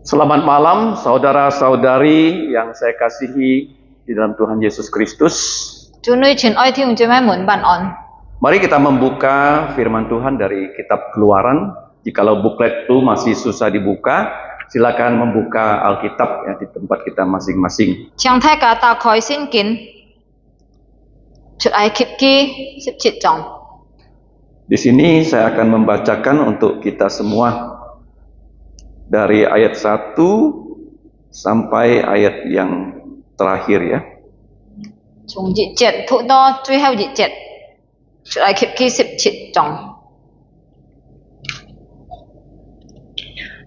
Selamat malam saudara-saudari yang saya kasihi di dalam Tuhan Yesus Kristus. Mari kita membuka firman Tuhan dari kitab Keluaran. Jikalau buklet itu masih susah dibuka, silakan membuka Alkitab ya, di tempat kita masing-masing. Di sini saya akan membacakan untuk kita semua dari ayat 1 sampai ayat yang terakhir ya.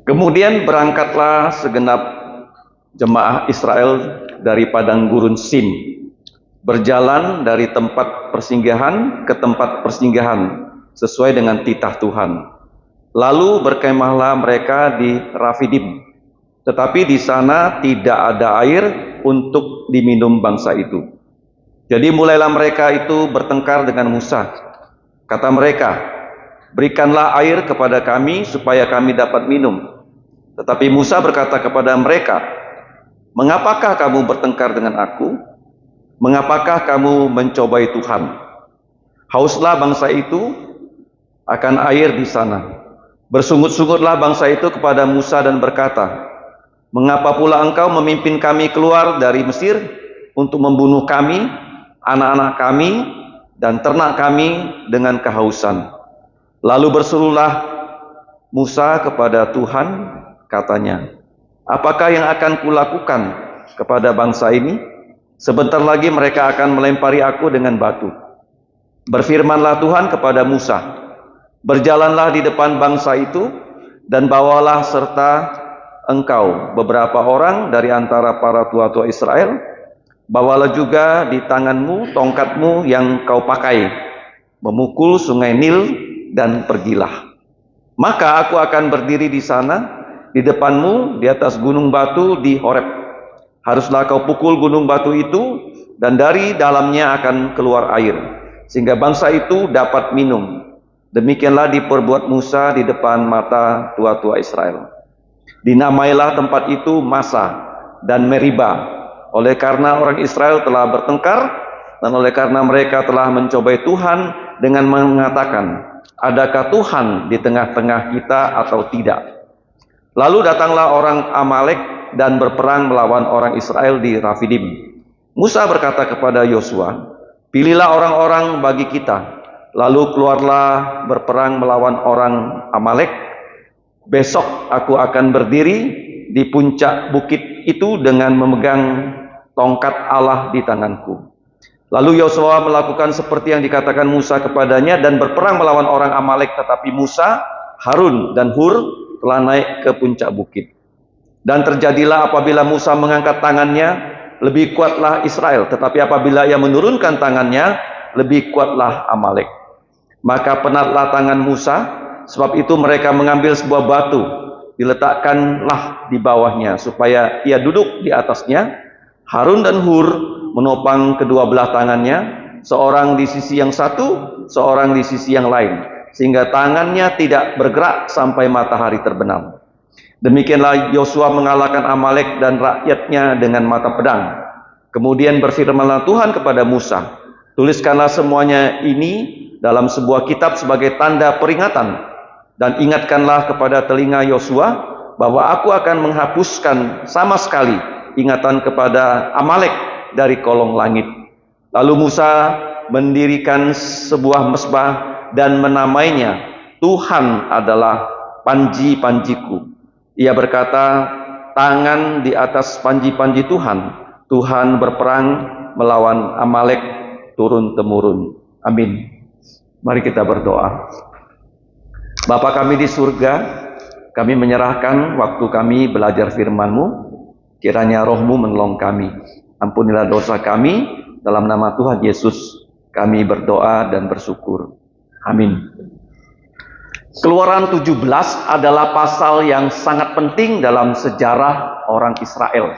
Kemudian berangkatlah segenap jemaah Israel dari padang gurun Sin, berjalan dari tempat persinggahan ke tempat persinggahan sesuai dengan titah Tuhan. Lalu berkemahlah mereka di Rafidim, tetapi di sana tidak ada air untuk diminum bangsa itu. Jadi mulailah mereka itu bertengkar dengan Musa. Kata mereka, berikanlah air kepada kami supaya kami dapat minum. Tetapi Musa berkata kepada mereka, mengapakah kamu bertengkar dengan aku? Mengapakah kamu mencobai Tuhan? Hauslah bangsa itu akan air di sana. Bersungut-sungutlah bangsa itu kepada Musa dan berkata, mengapa pula engkau memimpin kami keluar dari Mesir untuk membunuh kami, anak-anak kami, dan ternak kami dengan kehausan? Lalu berserulah Musa kepada Tuhan, katanya, apakah yang akan kulakukan kepada bangsa ini? Sebentar lagi mereka akan melempari aku dengan batu. Berfirmanlah Tuhan kepada Musa, berjalanlah di depan bangsa itu dan bawalah serta engkau beberapa orang dari antara para tua-tua Israel. Bawalah juga di tanganmu tongkatmu yang kau pakai, memukul sungai Nil dan pergilah. Maka aku akan berdiri di sana di depanmu di atas gunung batu di Horeb. Haruslah kau pukul gunung batu itu dan dari dalamnya akan keluar air, sehingga bangsa itu dapat minum. Demikianlah diperbuat Musa di depan mata tua-tua Israel. Dinamailah tempat itu Masa dan Meriba, oleh karena orang Israel telah bertengkar dan oleh karena mereka telah mencobai Tuhan dengan mengatakan, adakah Tuhan di tengah-tengah kita atau tidak? Lalu datanglah orang Amalek dan berperang melawan orang Israel di Rafidim. Musa berkata kepada Yosua, pilihlah orang-orang bagi kita, lalu keluarlah berperang melawan orang Amalek. Besok aku akan berdiri di puncak bukit itu dengan memegang tongkat Allah di tanganku. Lalu Yosua melakukan seperti yang dikatakan Musa kepadanya dan berperang melawan orang Amalek. Tetapi Musa, Harun dan Hur telah naik ke puncak bukit. Dan terjadilah apabila Musa mengangkat tangannya, lebih kuatlah Israel. Tetapi apabila ia menurunkan tangannya, lebih kuatlah Amalek. Maka penatlah tangan Musa, sebab itu mereka mengambil sebuah batu, diletakkanlah di bawahnya, supaya ia duduk di atasnya. Harun dan Hur menopang kedua belah tangannya, seorang di sisi yang satu, seorang di sisi yang lain, sehingga tangannya tidak bergerak sampai matahari terbenam. Demikianlah Yosua mengalahkan Amalek dan rakyatnya dengan mata pedang. Kemudian berfirmanlah Tuhan kepada Musa, tuliskanlah semuanya ini dalam sebuah kitab sebagai tanda peringatan, dan ingatkanlah kepada telinga Yosua bahwa aku akan menghapuskan sama sekali ingatan kepada Amalek dari kolong langit. Lalu Musa mendirikan sebuah mezbah dan menamainya Tuhan adalah panji-panjiku. Ia berkata, tangan di atas panji-panji Tuhan, Tuhan berperang melawan Amalek turun-temurun. Amin. Mari kita berdoa. Bapa kami di surga, kami menyerahkan waktu kami belajar firman-Mu. Kiranya Roh-Mu menolong kami. Ampunilah dosa kami, dalam nama Tuhan Yesus kami berdoa dan bersyukur. Amin. Keluaran 17 adalah pasal yang sangat penting dalam sejarah orang Israel.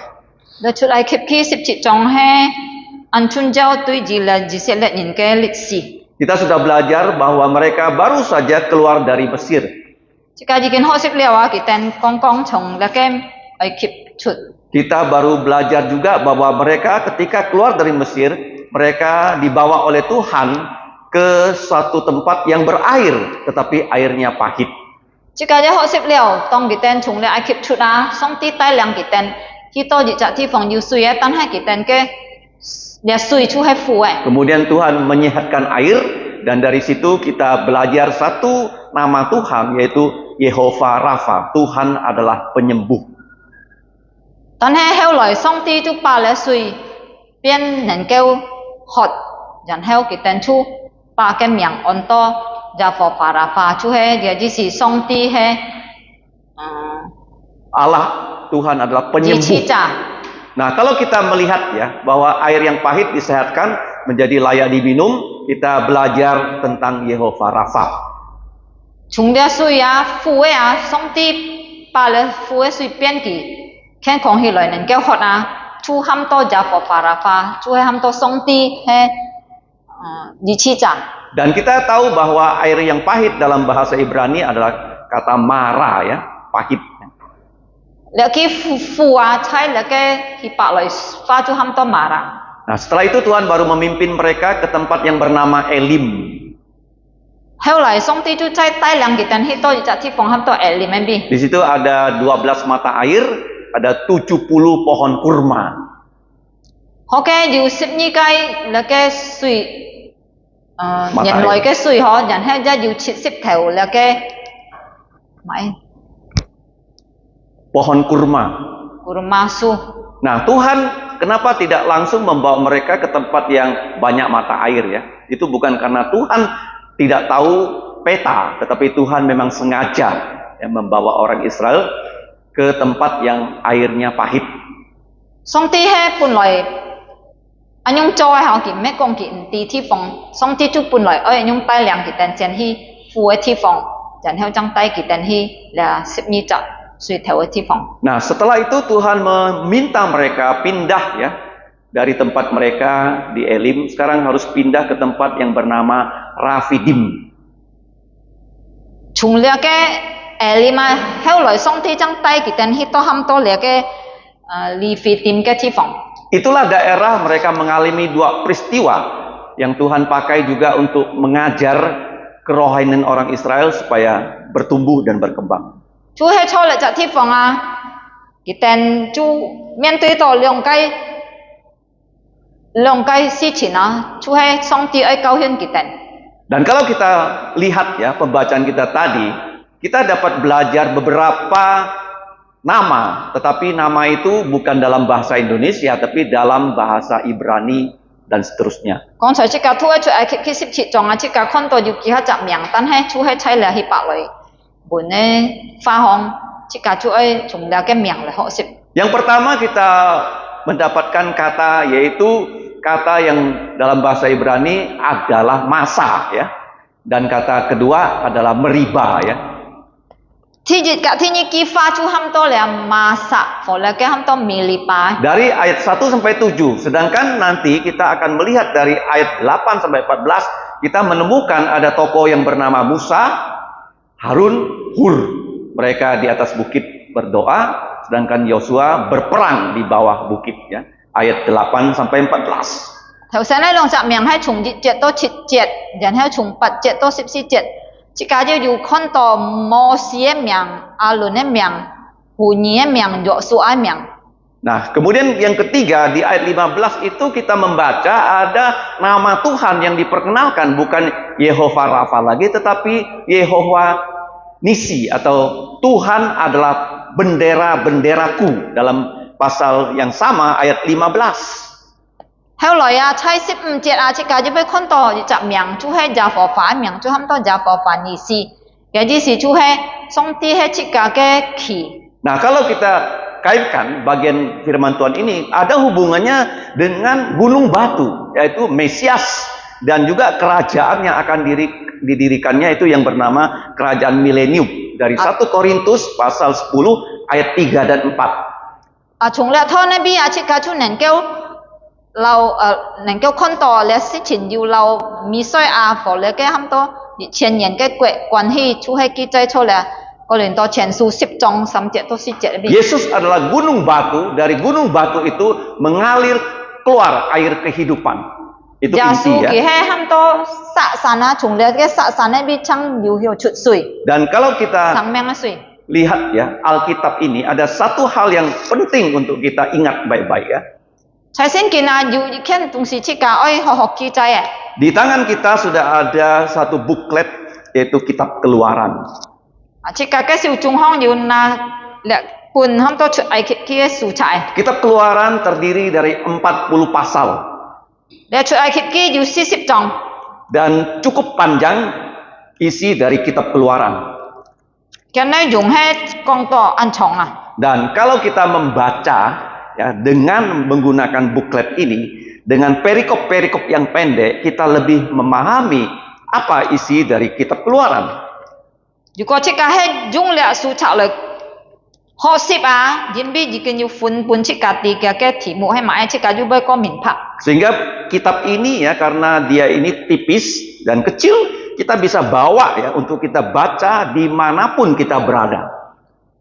Kita sudah belajar bahwa mereka baru saja keluar dari Mesir. Kita baru belajar juga bahwa mereka ketika keluar dari Mesir, mereka dibawa oleh Tuhan ke suatu tempat yang berair, tetapi airnya pahit. 即家咧學習了，當佢哋從咧埃及出啊，上帝帶領佢哋去到一隻地方有水嘅，但係佢哋嘅咧水就係苦嘅。 Kemudian Tuhan menyehatkan air, dan dari situ kita belajar satu nama Tuhan, yaitu Yehova Rafa. Tuhan adalah penyembuh. 但係後來上帝就把咧水變能夠喝，然後佢哋就把個名按到Yehova Rafa，就係也就是上帝係Allah Tuhan adalah penyembuh. Nah, kalau kita melihat ya bahwa air yang pahit disehatkan menjadi layak diminum, kita belajar tentang Yehova Rafa. 從咧水啊苦嘅啊，上帝把咧苦嘅水變佢，看講起來能夠喝啊，就喊到Yehova Rafa，就係喊到上帝係醫治者。 Dan kita tahu bahwa air yang pahit dalam bahasa Ibrani adalah kata mara ya, pahit. Nah, setelah itu Tuhan baru memimpin mereka ke tempat yang bernama Elim. Di situ ada 12 mata air, ada 70 pohon kurma. Pohon kurma. Nah, Tuhan kenapa tidak langsung membawa mereka ke tempat yang banyak mata air ya? Itu bukan karena Tuhan tidak tahu peta, tetapi Tuhan memang sengaja ya, membawa orang Israel ke tempat yang airnya pahit. Nah, setelah itu Tuhan meminta mereka pindah ya dari tempat mereka di Elim, sekarang harus pindah ke tempat yang bernama Rafidim. Itulah daerah mereka mengalami dua peristiwa yang Tuhan pakai juga untuk mengajar kerohanian orang Israel supaya bertumbuh dan berkembang. 就喺錯嚟隻地方啊，佢哋就面對到兩個事情啊，就係上帝愛教訓佢哋。Dan kalau kita lihat ya pembacaan kita tadi, kita dapat belajar beberapa nama, tetapi nama itu bukan dalam bahasa Indonesia, tapi dalam bahasa Ibrani dan seterusnya. 剛才即個都係出埃及記17章啊，即個看到有幾下隻名，但係就係猜嚟去白來。 Yang pertama kita mendapatkan kata, yaitu kata yang dalam bahasa Ibrani adalah masa ya, dan kata kedua adalah meriba ya. Dari ayat 1 sampai 7, sedangkan nanti kita akan melihat dari ayat 8 sampai 14, kita menemukan ada tokoh yang bernama Musa, Harun, Hur. Mereka di atas bukit berdoa, sedangkan Yosua berperang di bawah bukit ya. Ayat 8 sampai 14. 頭先呢兩隻名係從1節到7節，然後從8節到14節。即家就有看到摩西嘅名、亞倫嘅名、胡尼嘅名、約書亞嘅名。 Nah, kemudian yang ketiga di ayat 15 itu kita membaca ada nama Tuhan yang diperkenalkan, bukan Yehova Rafa lagi, tetapi Yehova Nisi atau Tuhan adalah bendera-benderaku dalam pasal yang sama ayat 15. 後來啊，喺15節啊，即家就被看到一隻名，就係耶和華嘅名，就喊到耶和華尼西，也就是就係上帝係即家嘅旗。 Nah, kalau kita kaitkan bagian firman Tuhan ini ada hubungannya dengan gunung batu, yaitu Mesias, dan juga kerajaan yang akan didirikannya itu yang bernama kerajaan milenium dari 1 Korintus pasal 10 ayat 3 dan 4. 從呢套呢邊啊，即家就能夠看到呢事情要留米賽亞和呢個喊到2000年嘅關係，就係記載出嚟 Korinto 前书10章3節到4節裏邊。 Yesus adalah gunung batu, dari gunung batu itu mengalir keluar air kehidupan. Itu 耶 inti 穌 ya. 佢喺喊到撒山啊，從呢個撒山裏邊將流血出水， Dan kalau kita 生命嘅水。 lihat ya, Alkitab ini ada satu hal yang penting untuk kita ingat baik-baik ya. 在聖經啊，要一件東西，即係愛學學記載嘅。 Di tangan kita sudah ada satu buklet yaitu kitab Keluaran. 啊，即係嘅小中行要拿兩本喊到出埃及記嘅素材， Kitab Keluaran terdiri dari 40 pasal 你出埃及記要40章， dan cukup panjang isi dari kitab Keluaran. 嘅內容係講到很長啊。 Dan kalau kita membaca ya dengan menggunakan buklet ini dengan perikop-perikop yang pendek, kita lebih memahami apa isi dari kitab Keluaran. 如果即係係用了素材嚟學習啊，因為已經要分本即係啲嘅題目係買，即係要俾個明白。 Sehingga kitab ini ya karena dia ini tipis dan kecil, kita bisa bawa ya untuk kita baca dimanapun kita berada.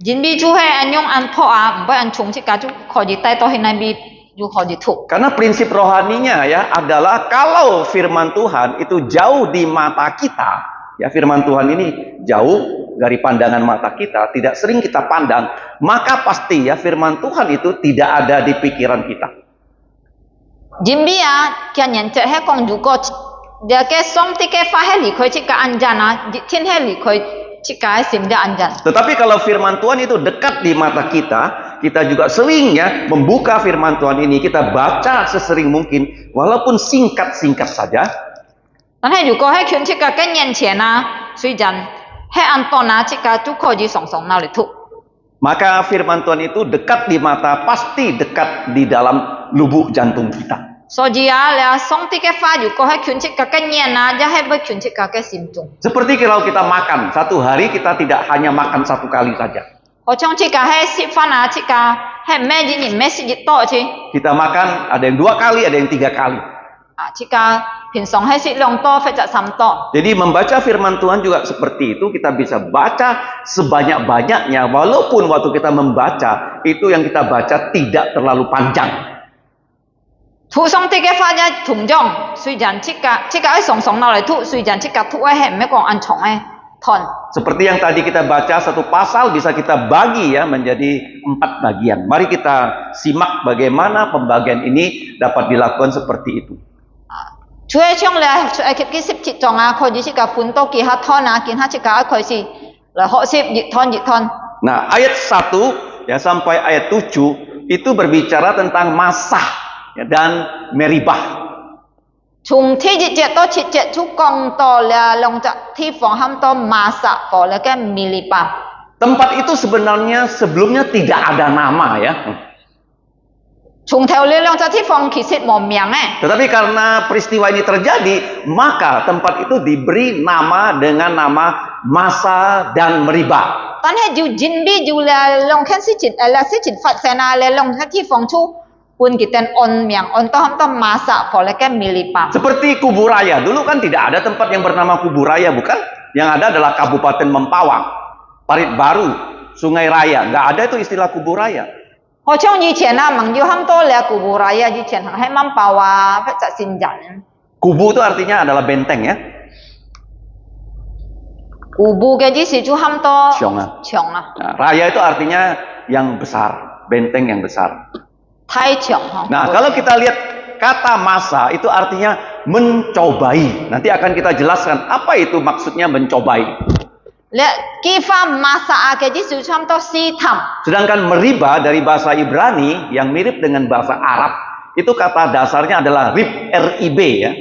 因為就係按用按破啊，唔係按重即係就可以帶到去那邊要可以讀。 Karena prinsip rohaninya ya adalah kalau firman Tuhan itu jauh di mata kita, ya firman Tuhan ini jauh dari pandangan mata kita, tidak sering kita pandang, maka pasti ya firman Tuhan itu tidak ada di pikiran kita. 因為啊，嘅人就係講如果嘅上帝嘅法係離開即係安靜啊，天係離開即係心嘅安靜。 Tetapi kalau firman Tuhan itu dekat di mata kita, kita juga sering ya membuka firman Tuhan ini, kita baca sesering mungkin, walaupun singkat-singkat saja. 但係如果喺佢即係嘅面前啊，雖然係按當啊，即係都可以常常拿嚟讀。 Maka firman Tuhan itu dekat di mata, pasti dekat di dalam lubuk jantung kita. 所以啊，你上帝嘅法如果喺佢即係嘅面啊，一係俾佢即係嘅心中。 Seperti kalau kita makan, satu hari kita tidak hanya makan satu kali saja. 好像即係喺食飯啊，即係係咩嘢咩事越多啫。 Kita makan ada yang 2 kali, ada yang 3 kali. 啊，即係平常係食量多，或者三多。 Jadi membaca firman Tuhan juga seperti itu, kita bisa baca sebanyak-banyaknya, walaupun waktu kita membaca, itu yang kita baca tidak terlalu panjang. 讀上帝嘅法一同樣，雖然即係喺常常拿嚟讀，雖然即係讀係唔係講按長嘅段。 Seperti yang tadi kita baca, satu pasal bisa kita bagi ya menjadi 4 bagian. Mari kita simak bagaimana pembagian ini dapat dilakukan seperti itu. 主要將嚟出埃及記17章啊，可以即係分到幾下段啊，見下即係開始嚟學習越段。 Nah, ayat 1 ya sampai ayat 7 itu berbicara tentang Masah ya, dan Meribah. 從第1節到7節就講到了兩隻地方，喊到瑪撒和那個米利巴。 Tempat itu sebenarnya sebelumnya tidak ada nama ya. 從頭呢兩隻地方其實冇名嘅， Tetapi karena peristiwa ini terjadi, maka tempat itu diberi nama dengan nama Masa dan Meribah. 但係要因為要嚟兩件事情，事情發生啊，嚟兩個地方出換佢哋按名，按到喊到瑪撒和那個米利巴。 Seperti Kuburaya, dulu kan tidak ada tempat yang bernama Kuburaya, bukan? Yang ada adalah Kabupaten Mempawang, Parit Baru, Sungai Raya. Nggak ada itu istilah Kuburaya. 好像以前啊，盟友喊到嚟古布拉呀，以前喺曼巴啊，或者新人。 Kubu itu artinya adalah benteng ya. 古布嘅意思就喊到 Siong啊. 長啊， Nah, raya itu artinya yang besar, benteng yang besar. 太長嗬。 Nah, kalau kita lihat kata masa itu artinya mencobai. Nanti akan kita jelaskan apa itu maksudnya mencobai. 你幾番瑪撒嘅意思就喊到試探。 Sedangkan Meribah dari bahasa Ibrani yang mirip dengan bahasa Arab, itu kata dasarnya adalah rib, R-I-B ya.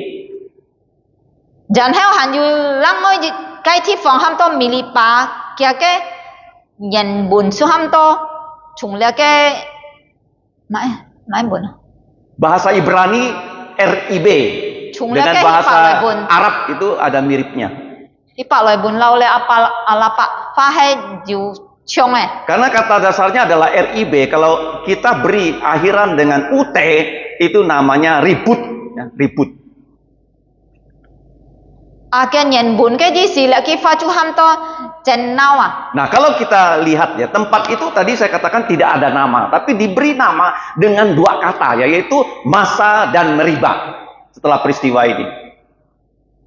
然後還要另外一個地方喊到米利巴嘅人文就喊到從那個買文啊， Bahasa Ibrani R-I-B. Dengan bahasa Arab itu ada miripnya. 啲百來本樓咧阿拉伯花係要長嘅。 Karena kata dasarnya adalah RIB, kalau kita beri akhiran dengan UT, itu namanya ribut. Ya, ribut. 嘅人本嘅意思咧，佢發出喊多， Jenau à. Nah, kalau kita lihat ya, tempat itu tadi saya katakan tidak ada nama, tapi diberi nama dengan dua kata, yaitu Masa dan Meribah setelah peristiwa ini.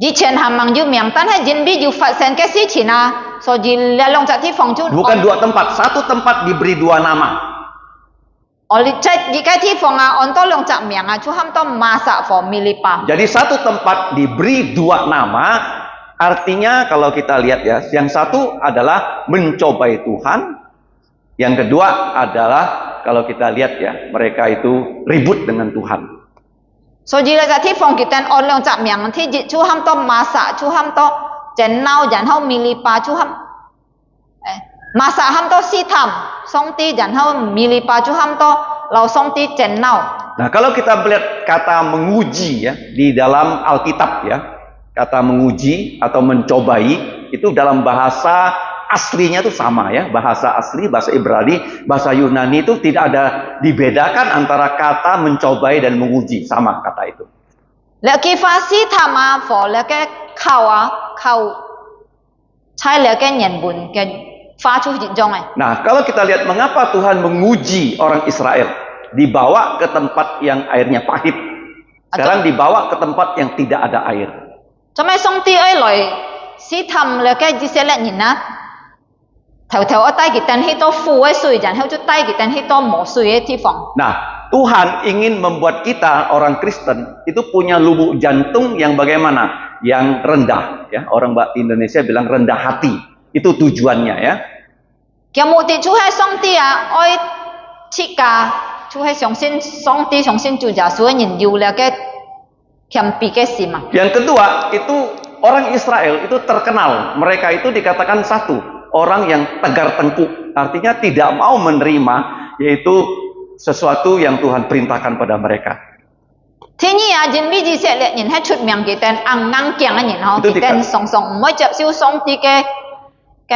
以前係盟要名，但係人必要發生嘅事情啊，所以兩隻地方就 Bukan dua tempat, satu tempat diberi dua nama. 我哋即係而家地方啊，按多兩隻名啊，就喊到馬薩和米利巴。 Jadi satu tempat diberi dua nama, artinya kalau kita lihat ya, yang satu adalah mencobai Tuhan, yang kedua adalah kalau kita lihat ya, mereka itu ribut dengan Tuhan. 所以呢個地方佢哋按兩隻名，ที่就喊到馬薩，就喊到jenau，然後米利巴就喊馬薩喊到西tham，上帝，然後米利巴就喊到老上帝jenau。 Nah, kalau kita melihat kata menguji ya di dalam Alkitab ya, kata menguji atau mencobai itu dalam bahasa aslinya itu sama ya, bahasa asli, bahasa Ibrani, bahasa Yunani itu tidak ada dibedakan antara kata mencobai dan menguji, sama kata itu. แล้วกี่ฟ้า西tham啊，和แล้ว嘅靠啊靠，ใช้แล้ว嘅人文嘅發出現狀嘅。 Nah, kalau kita lihat mengapa Tuhan menguji orang Israel, dibawa ke tempat yang airnya pahit, sekarang dibawa ke tempat yang tidak ada air. 做咩上帝愛來西thamแล้ว嘅以色列人啊？ 頭我帶佢哋去到富嘅水，然後就帶佢哋去到冇水嘅地方。 Nah, Tuhan ingin membuat kita orang Kristen itu punya lubuk jantung yang bagaimana? Yang rendah ya. Orang Indonesia bilang rendah hati. Itu tujuannya ya. 嘅目的就係上帝啊，愛設計，就係相信上帝，相信主耶穌人有了嘅謙卑嘅心啊。 Yang kedua, itu orang Israel itu terkenal. Mereka itu dikatakan satu, orang yang tegar tengkuk. Artinya tidak mau menerima yaitu sesuatu yang Tuhan perintahkan pada mereka. 天意啊，人比以色列人係出名嘅，但硬硬頸嘅人嗬，佢哋常常唔可以接受上帝嘅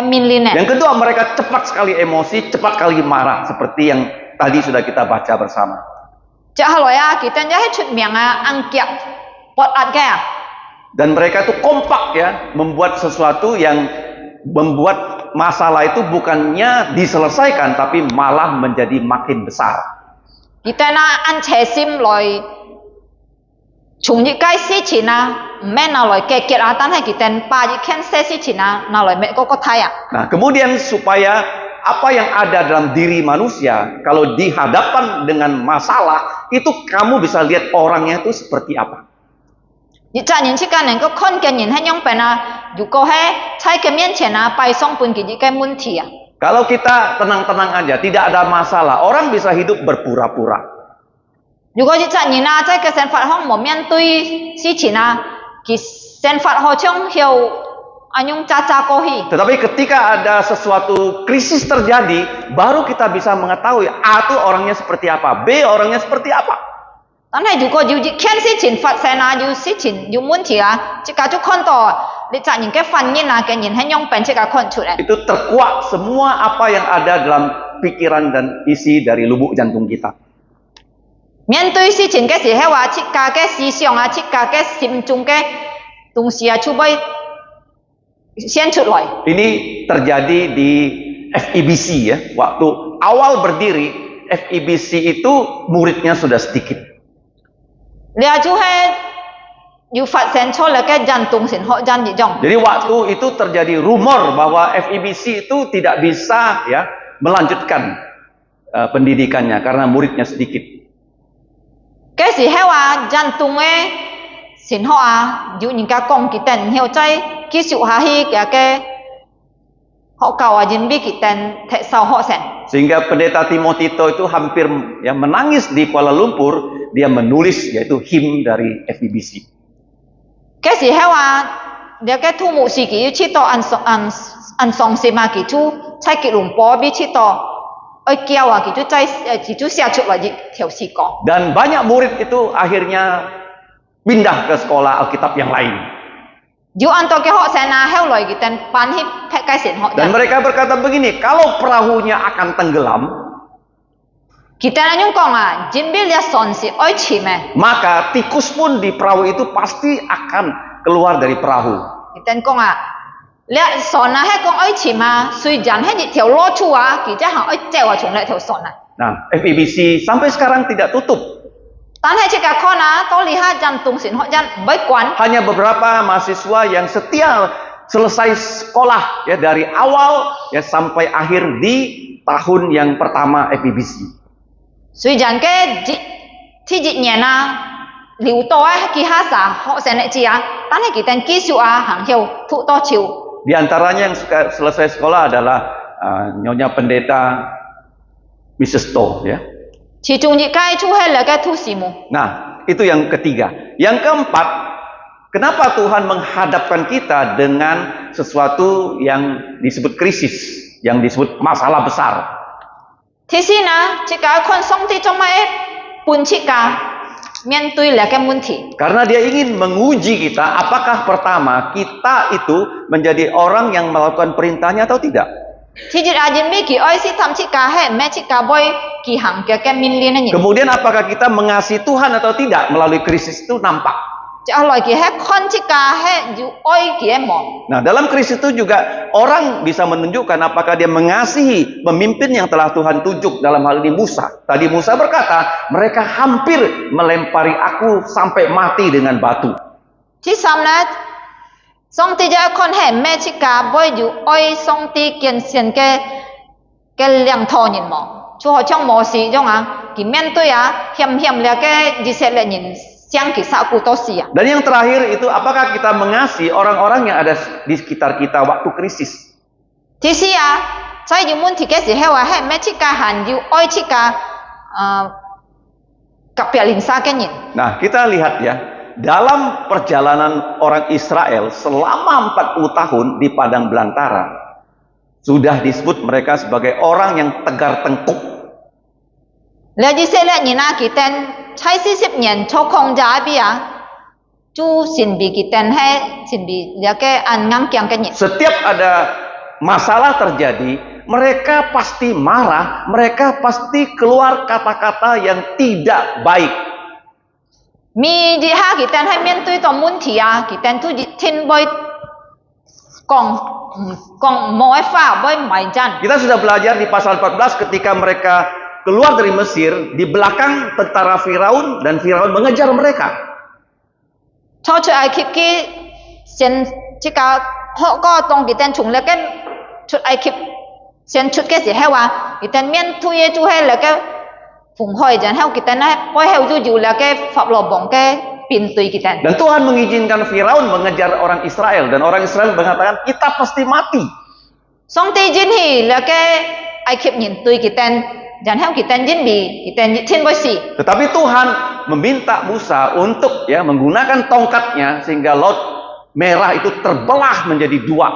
命令嘅。 Yang kedua, mereka cepat sekali emosi, cepat sekali marah seperti yang tadi sudah kita baca bersama. 接下來啊，佢哋係出名啊，硬頸、搏壓嘅啊。 Dan mereka itu kompak ya, membuat sesuatu yang membuat masalah itu bukannya diselesaikan, tapi malah menjadi makin besar. 佢哋啊，按邪心來從一件事情啊，唔係拿來解決啊，但係佢哋把一件事情啊，拿來咩嗰個睇啊。 Nah, kemudian supaya apa yang ada dalam diri manusia, kalau dihadapan dengan masalah, itu kamu bisa lihat orangnya itu seperti apa. 你責任之間能夠看見人係樣病啊，如果係喺佢面前啊，擺上半件一個問題啊。 Kalau kita tenang-tenang aja, tidak ada masalah, orang bisa hidup berpura-pura. 如果你責任啊，在佢生活上冇面對事情啊，佢生活好像要安樣假過去。 Tetapi ketika ada sesuatu krisis terjadi, baru kita bisa mengetahui A itu orangnya seperti apa, B orangnya seperti apa. 但係如果有一件事情發生啊，有事情有問題啊，即刻就看到你責任嘅反應啊，嘅人係樣病即刻看出嚟。 Itu terkuak semua apa yang ada dalam pikiran dan isi dari lubuk jantung kita. 面對事情嘅時候啊，即刻嘅思想啊，即刻嘅心中嘅東西啊，就會顯出來。 Ini terjadi di FEBC ya. Waktu awal berdiri, FEBC itu muridnya sudah sedikit. 你就係要發生出嚟嘅人動性學人一種。 Jadi waktu itu terjadi rumor bahwa FEBC itu tidak bisa ya melanjutkan pendidikannya karena muridnya sedikit. 嘅時候啊，人動嘅性學啊，有人家講佢哋然後再繼續下去嘅學校啊，人比佢哋踢手學生。 Sehingga pendeta Timotito itu hampir ya menangis di Kuala Lumpur, dia menulis yaitu him dari FEBC. 嘅時候啊，你嘅土木時期要去到按上線啊，佢就在吉隆坡俾去到。 叫啊，佢就寫出來一條詩歌。 Dan banyak murid itu akhirnya pindah ke sekolah Alkitab yang lain. 有按到嘅學生啊，後來佢哋搬去劈街成學 Dan 人。 mereka berkata begini, kalau perahunya akan tenggelam, 佢哋咁樣講啊，人比你順是愛錢咩？ maka tikus pun di perahu itu pasti akan keluar dari perahu. 佢哋講啊， Lẽ sòn na hết con ấy chỉ mà suy dàn hết những条路出啊，其实行ấy treo à chúng lại条sòn này. Nah, FEBC sampai sekarang tidak tutup. Tan hết chỉ cả con á, tôi lihat jantung sin họ jan baik quan. Hanya beberapa mahasiswa yang setia selesai sekolah ya dari awal ya sampai akhir di tahun yang pertama FEBC. Suy dàn cái thi dịch nhẹ na liu to ấy kỳ ha sa họ sẽ lại chi á, tan hết kỳ tên kỹ sư á hàng hiệu thụ to chiều. Di antaranya yang selesai sekolah adalah Nyonya Pendeta Mrs. To ya. Chỉ chung những cái chú hay là cái thu xì mù. Nah, itu yang ketiga. Yang keempat, kenapa Tuhan menghadapkan kita dengan sesuatu yang disebut krisis, yang disebut masalah besar? Thế xin à, chỉ cả con sống thì trong mai pun chỉ cả miền tây là cái vấn đề. Karena dia ingin menguji kita, apakah pertama kita itu menjadi orang yang melakukan perintahnya atau tidak. Thì chỉ là những mấy cái ơi xin thầm chỉ cả hay mấy chỉ cả boy kỳ hàng cái miền liên này. Kemudian apakah kita mengasihi Tuhan atau tidak melalui krisis itu nampak. Chỉ là cái hay con chỉ cả hay dù ơi cái mòn. Nah, dalam krisis itu juga orang bisa menunjukkan apakah dia mengasihi pemimpin yang telah Tuhan tunjuk, dalam hal ini Musa. Tadi Musa berkata, mereka hampir melempari aku sampai mati dengan batu. Thì xong là xong thì giờ con hay mấy chỉ cả boy dù ơi xong thì kiện xin cái lượng thọ nhìn mòn. Chú họ trong mò xì trong à, cái miền tây à, hiểm là cái gì sẽ là nhìn siang kisah aku tosi ya. Dan yang terakhir itu, apakah kita mengasihi orang-orang yang ada di sekitar kita waktu krisis? Thì xí à, saya dùng muốn thì cái gì hay là hay mấy chỉ cả hàn dù ơi chỉ cả cặp bè linh sa cái nhìn. Nah, kita lihat ya, dalam perjalanan orang Israel selama 40 tahun di padang belantara, sudah disebut mereka sebagai orang yang tegar tengkuk. Là gì sẽ là nhìn à, cái tên sai 40 年 cho không giá bi à, chú xin bị cái tên hay xin bị là cái ăn ngang kiang cái nhìn. Setiap ada masalah terjadi, mereka pasti marah, mereka pasti keluar kata-kata yang tidak baik. Mi gì ha cái tên hay miền tây toàn muốn thì à, cái tên thu gì thiên boy còn mỗi pha boy mày jan. Kita sudah belajar di pasal 14 ketika mereka keluar dari Mesir, di belakang tentara Firaun dan Firaun mengejar mereka. Cho cho Ai Cập cái sen chỉ cả họ có tông cái tên chúng là cái chút Ai Cập sen chút cái gì hayว่าcái tên miền tây chú hay là cái phụng hồi chẳng hay cái tên này bôi hay chú là cái pháp luật bóng cái pin tùy cái tên. Dan Tuhan mengizinkan Firaun mengejar orang Israel, dan orang Israel mengatakan kita pasti mati. Xong tây chính thì là cái Ai Cập nhìn tùy cái tên jangan hay cái tên chính bị cái tên thiên bôi xì. Tetapi Tuhan meminta Musa untuk ya menggunakan tongkatnya sehingga Laut Merah itu terbelah menjadi dua.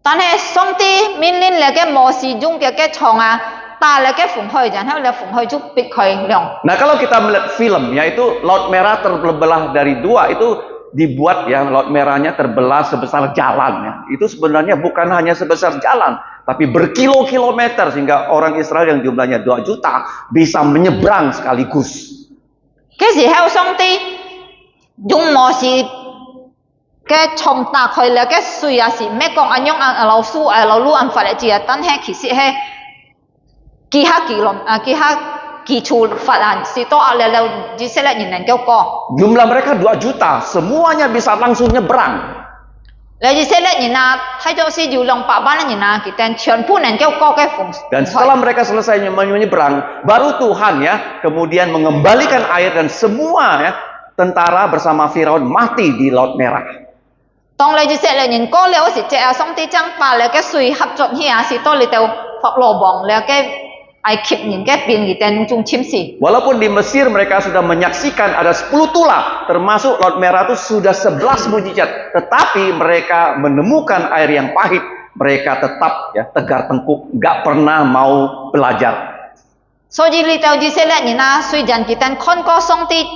Tan hay xong tây min linh là cái mò xì dung cái chong à, ta là cái phụng hồi jangan hay là phụng hồi chút bị khơi lòng. Nah, kalau kita melihat film yaitu Laut Merah terbelah dari dua, itu dibuat ya Laut Merahnya terbelah sebesar jalan ya. Itu sebenarnya bukan hanya sebesar jalan, tapi berkilo-kilometer sehingga orang Israel yang jumlahnya 2 juta bisa menyeberang sekaligus. Cái gì heo xong ti dùng mò xì cái chồng ta khơi là cái suy à xì mấy con anh nhông anh lâu su anh lâu lu anh phải là gì à tan hay kỳ sĩ hay kỳ ha kỳ lom kỳ ha kỳ chu phải là xì to là lâu chỉ sẽ là nhìn nàng kêu co. Jumlah mereka 2 juta, semuanya bisa langsung nyebrang. Là gì sẽ là nhìn na thay cho xì dù lòng bả ban là nhìn na cái tên全部nàng kêu co cái phụng. Dan setelah mereka selesai menyeberang, baru Tuhan ya kemudian mengembalikan air dan semua ya tentara bersama Firaun mati di Laut Merah. Tông là gì sẽ là nhìn co leo xì chạy xong ti chẳng pa là cái suy hấp dẫn hi à xì to li tàu pháp lô bong là cái Ai Cập nhìn cái pin cái tên chung chim xì. Walaupun di Mesir mereka sudah menyaksikan ada 10 tulah, termasuk Laut Merah itu sudah 11 mujizat, tetapi mereka menemukan air yang pahit, mereka tetap ya tegar tengkuk, nggak pernah mau belajar. So ji li tao ji sẽ là nhìn na suy dần cái tên con có xong ti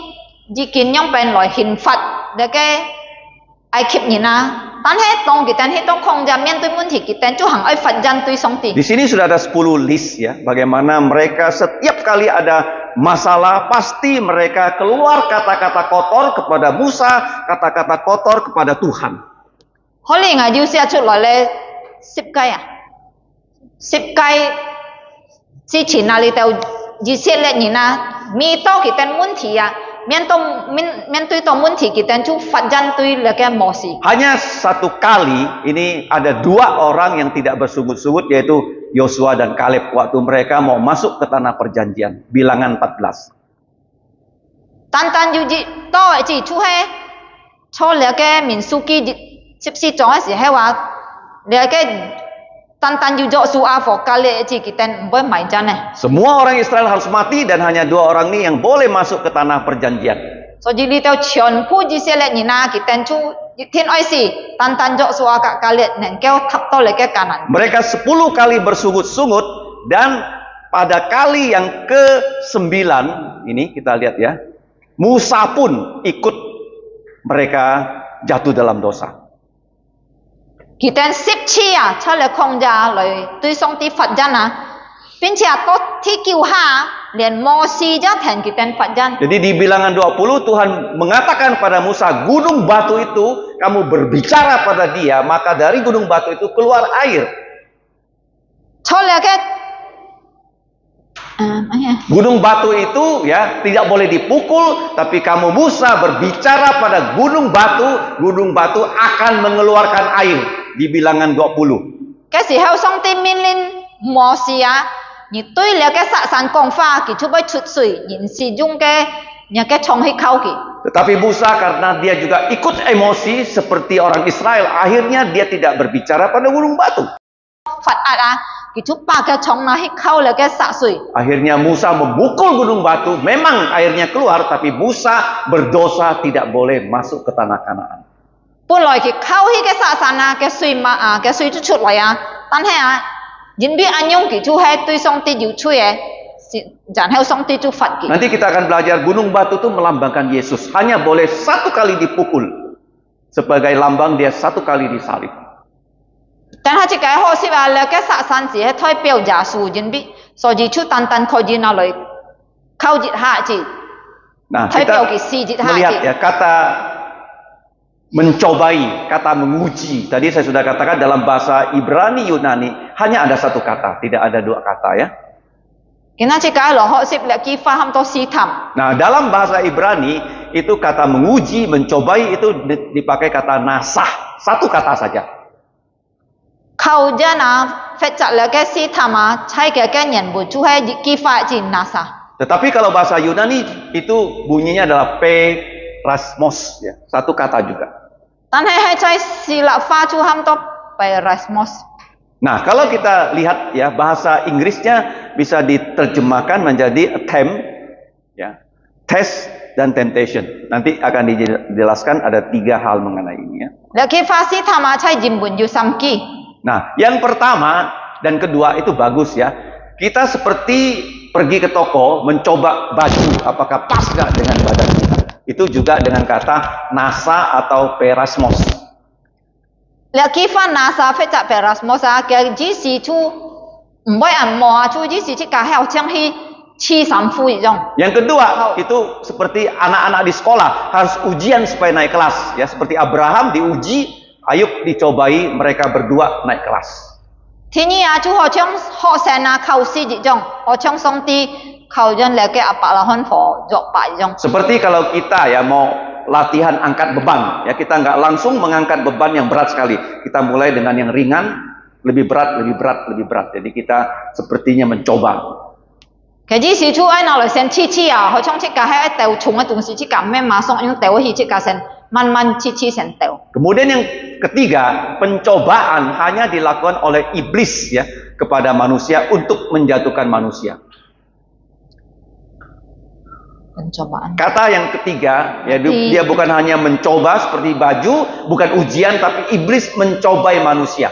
ji kiến nhong bên loại hình phạt để cái Ai Cập nhìn na tan hết tông cái tên hết tông không ra miền tây muốn thì cái tên chú hàng ai phạt dần tùy xong ti. Di sini sudah ada 10 list ya, bagaimana mereka setiap kali ada masalah pasti mereka keluar kata-kata kotor kepada Musa, kata-kata kotor kepada Tuhan. 可能啊，要寫出來咧，10屆啊，10屆之前啊，你就以色列人啊，遇到佢哋問題啊，面對到問題，佢哋就發展對那個模式。 Hanya satu kali ini ada 2 orang yang tidak bersungut-sungut, yaitu Yosua dan Kaleb waktu mereka mau masuk ke tanah perjanjian. Bilangan 14. 單單要多嘅字出係初那個民數記14章嘅時候話，那個單單要作數阿佛加列字佢哋唔會買真嘅。 Semua orang Israel harus mati dan hanya 2 orang ini yang boleh masuk ke tanah perjanjian. 所以呢度全部以色列人啊，佢哋就天愛是單單作數阿加列能夠塔到那個迦南。 Mereka 10 kali bersungut-sungut dan pada kali yang ke-9 ini kita lihat ya, Musa pun ikut mereka jatuh dalam dosa. 佢哋10次啊，出嚟控制嚟對上帝發展啊，並且多啲叫下，連摩西都聽佢哋發展。 Jadi di bilangan 20 Tuhan mengatakan pada Musa, gunung batu itu kamu berbicara pada dia, maka dari gunung batu itu keluar air. 出嚟嘅，Gunung batu itu ya tidak boleh dipukul, tapi kamu Musa berbicara pada gunung batu akan mengeluarkan air. Di bilangan 20. 嘅時候，上帝命令摩西啊，你對了嘅殺山講法，佢就會出水，然是用嘅那個衝去溝佢。 Tetapi Musa karena dia juga ikut emosi seperti orang Israel, akhirnya dia tidak berbicara pada gunung batu. 發壓啊，佢就把嘅衝拿去溝了嘅殺水。 Akhirnya Musa memukul gunung batu, memang airnya keluar, tapi Musa berdosa tidak boleh masuk ke tanah Kanaan. 本來佢溝起嘅殺山啊，嘅水嘛啊，嘅水就出嚟啊，但係啊，因為安用佢就係對上帝要吹嘅，然後上帝就罰佢。 Nanti kita akan belajar gunung batu itu melambangkan Yesus. Hanya boleh 1 kali dipukul. Sebagai lambang dia 1 kali disalib. 但係即係可惜啊，你嘅殺山只係代表耶穌，因為所以就單單可以拿嚟溝熱下字， Nah, 代 kita 表佢試熱下 melihat 字。 ya kata mencobai, kata menguji. Tadi saya sudah katakan dalam bahasa Ibrani Yunani hanya ada 1 kata, tidak ada 2 kata ya. 見下即係落學識力結花咁多試探， Nah, dalam bahasa Ibrani itu kata menguji, mencobai itu dipakai kata nasah, 1 kata saja. 靠人啊，發展力嘅試探啊，猜嘅人會就係結花字拿撒。 Tetapi kalau bahasa Yunani itu bunyinya adalah perasmos ya, 1 kata juga. 但係喺在希臘化就咁多 perasmos。 Nah, kalau kita lihat ya bahasa Inggrisnya bisa diterjemahkan menjadi attempt ya, test dan temptation. Nanti akan dijelaskan ada 3 hal mengenai ini ya. 你結花試探啊，猜原本要心機。 Nah, yang pertama dan kedua itu bagus ya. Kita seperti pergi ke toko mencoba baju apakah pas nggak dengan badan kita. Itu juga dengan kata nasa atau perasmos. 你結花拿撒發展 perasmos 啊，嘅只是就唔會按摩啊，就只是即係好像去黐衫褲一種。 Yang kedua itu seperti anak-anak di sekolah harus ujian supaya naik kelas ya, seperti Abraham diuji, Ayub dicobai, mereka berdua naik kelas. 天意啊，就好像學生啊考試一種，好像上帝考人嚟嘅阿伯拉罕佛作拜一種。 Seperti kalau kita ya mau latihan angkat beban ya, kita nggak langsung mengangkat beban yang berat sekali, kita mulai dengan yang ringan, lebih berat, lebih berat, lebih berat. Jadi kita sepertinya mencoba. 其實是出愛拿來先黐啊，好像即係喺掉重嘅東西，即係咩馬上用掉去即係先慢慢黐先掉。 Kemudian yang ketiga, pencobaan hanya dilakukan oleh iblis ya kepada manusia untuk menjatuhkan manusia. Pencobaan. Kata yang ketiga, ya dia bukan hanya mencoba seperti baju, bukan ujian, tapi iblis mencobai manusia.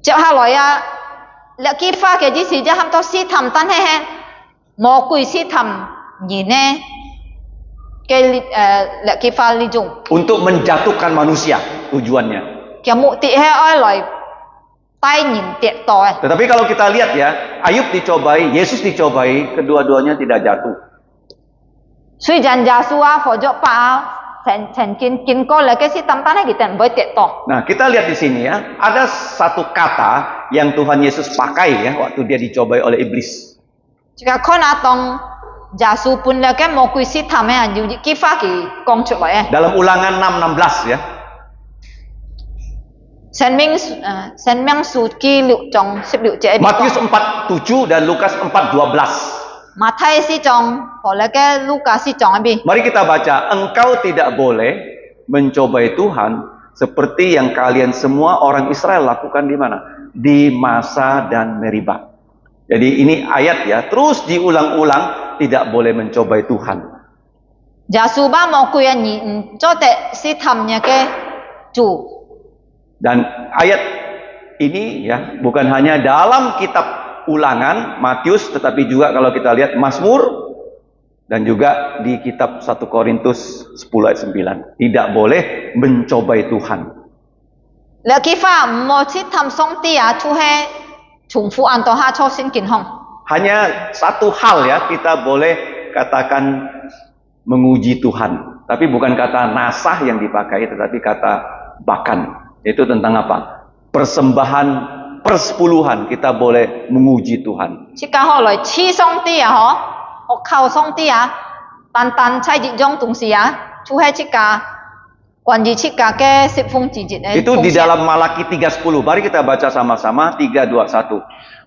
接下來啊，你結花嘅只是即係多試探，但係魔鬼試探而呢嘅你結花呢種 Untuk menjatuhkan manusia tujuannya. 嘅目的係愛來帶人跌倒嘅。 Tetapi kalau kita lihat ya, Ayub dicobai, Yesus dicobai, kedua-duanya tidak jatuh. 雖然耶穌啊，佛咗把 kinh qua là cái si tam pan hai kita boleh tektok. Nah, kita lihat di sini ya, ada satu kata yang Tuhan Yesus pakai ya waktu dia dicobai oleh iblis. Jika kau nak tong jasu pun là cái một quy si tam hai nhiều cái pha cái công出lại. Dalam Ulangan 6:16 ya. Sen Meng Su Ki Liu Chong 16 节. Matius 4:7 dan Lukas 4:12. Matai si chong, hoặc cái Lukas si chong abi. Mari kita baca, engkau tidak boleh mencobai Tuhan seperti yang kalian semua orang Israel lakukan di mana? Di Masa dan Meribah. Jadi ini ayat ya, terus diulang-ulang, tidak boleh mencobai Tuhan. Jasu ba mo kuya ni cho te si tham nya ke chu. Dan ayat ini ya, bukan hanya dalam kitab Ulangan, Matius, tetapi juga kalau kita lihat Mazmur, dan juga di kitab 1 Korintus 10 ayat 9. Tidak boleh mencobai Tuhan. Là ki pha mo si tham song ti a chu he chung fu an to ha cho sin kin hong. Hanya satu hal ya, kita boleh katakan menguji Tuhan. Tapi bukan kata nasah yang dipakai, tetapi kata bakan. Itu tentang apa? Persembahan persepuluhan kita boleh menguji Tuhan. Jika ho loi chi song ti a ho, ho khao song ti a, tan tan chai ji jong tung si a, chu he jika quan ji jika ke sip fung ji ji. Itu di dalam Malaki 3:10. Mari kita baca sama-sama 3, 2, 1.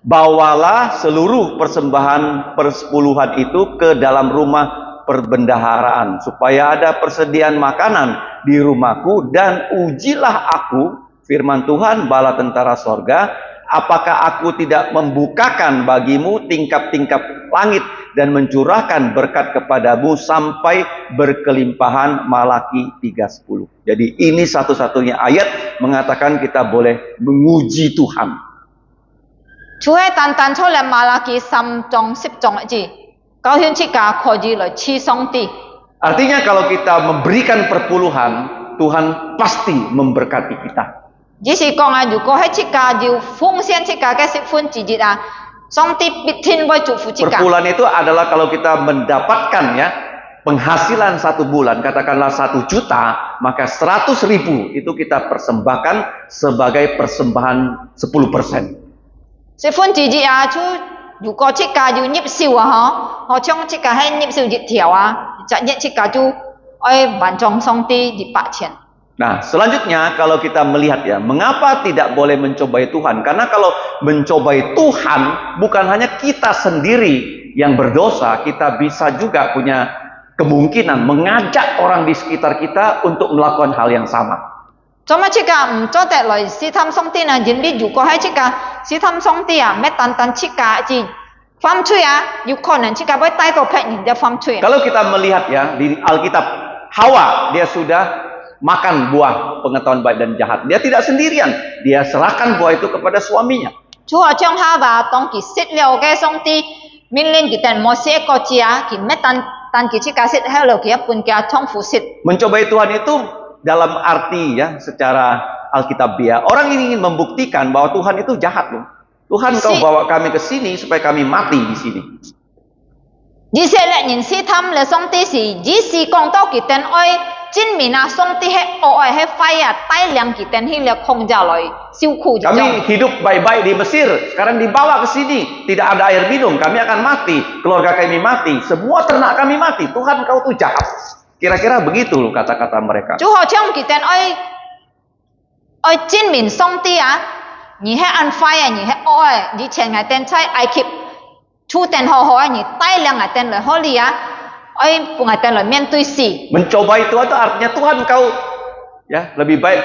Bawalah seluruh persembahan persepuluhan itu ke dalam rumah perbendaharaan supaya ada persediaan makanan di rumahku, dan ujilah aku, firman Tuhan bala tentara sorga, apakah aku tidak membukakan bagimu tingkap-tingkap langit dan mencurahkan berkat kepadamu sampai berkelimpahan. Malaki 3:10. Jadi ini satu-satunya ayat mengatakan kita boleh menguji Tuhan. Chu he tan tan cho le Malaki 3 jong 10 jong ji. Kau hian jika kho ji loi chi song ti. Artinya kalau kita memberikan perpuluhan, Tuhan pasti memberkati kita. Chỉ là講啊，如果喺這家要奉獻這家嘅十分之一啊，上帝必定會祝福這家。 Perpuluhan itu adalah kalau kita mendapatkan ya penghasilan 1 bulan, katakanlah 1 juta, maka 100.000 itu kita persembahkan sebagai persembahan 10%. 十分之一啊，就如果這家要入少啊，嗬，將這家喺入少一條啊，就一這家就愛萬眾上帝100,000。 Nah, selanjutnya kalau kita melihat ya, mengapa tidak boleh mencobai Tuhan? Karena kalau mencobai Tuhan, bukan hanya kita sendiri yang berdosa, kita bisa juga punya kemungkinan mengajak orang di sekitar kita untuk melakukan hal yang sama. 做乜這家唔做得來試探上帝啊？人哋如果喺這家試探上帝啊，咩單單這家是犯罪啊，有可能這家會帶到別人嘅犯罪。 Kalau kita melihat ya di Alkitab, Hawa dia sudah makan buah pengetahuan baik dan jahat. Dia tidak sendirian. Dia serahkan buah itu kepada suaminya. 主要將下話當佢識了嘅上帝命令佢哋冇寫個字啊，佢咩但佢即刻識喺度佢一半嘅重複識。 Mencobai Tuhan itu dalam arti ya secara Alkitabiah, orang ini ingin membuktikan bahwa Tuhan itu jahat loh. Tuhan kau bawa kami ke sini supaya kami mati di sini. 以色列人試探了上帝時，只是講到佢哋愛證明啊，上帝係愛係快啊，帶領佢哋去了控制來受苦之中。 Kami hidup baik-baik di Mesir, sekarang dibawa ke sini, tidak ada air minum, kami akan mati, keluarga kami mati, semua ternak kami mati. Tuhan kau tuh jahat. Kira-kira begitu loh kata-kata mereka. 主好像佢哋愛證明上帝啊，你係安快啊，你係愛，以前係哋在埃及。 Chu ten ho ho ni tai lang aten le holi ya ai pung aten le mien tui si. Mencobai Tuhan itu artinya Tuhan kau ya lebih baik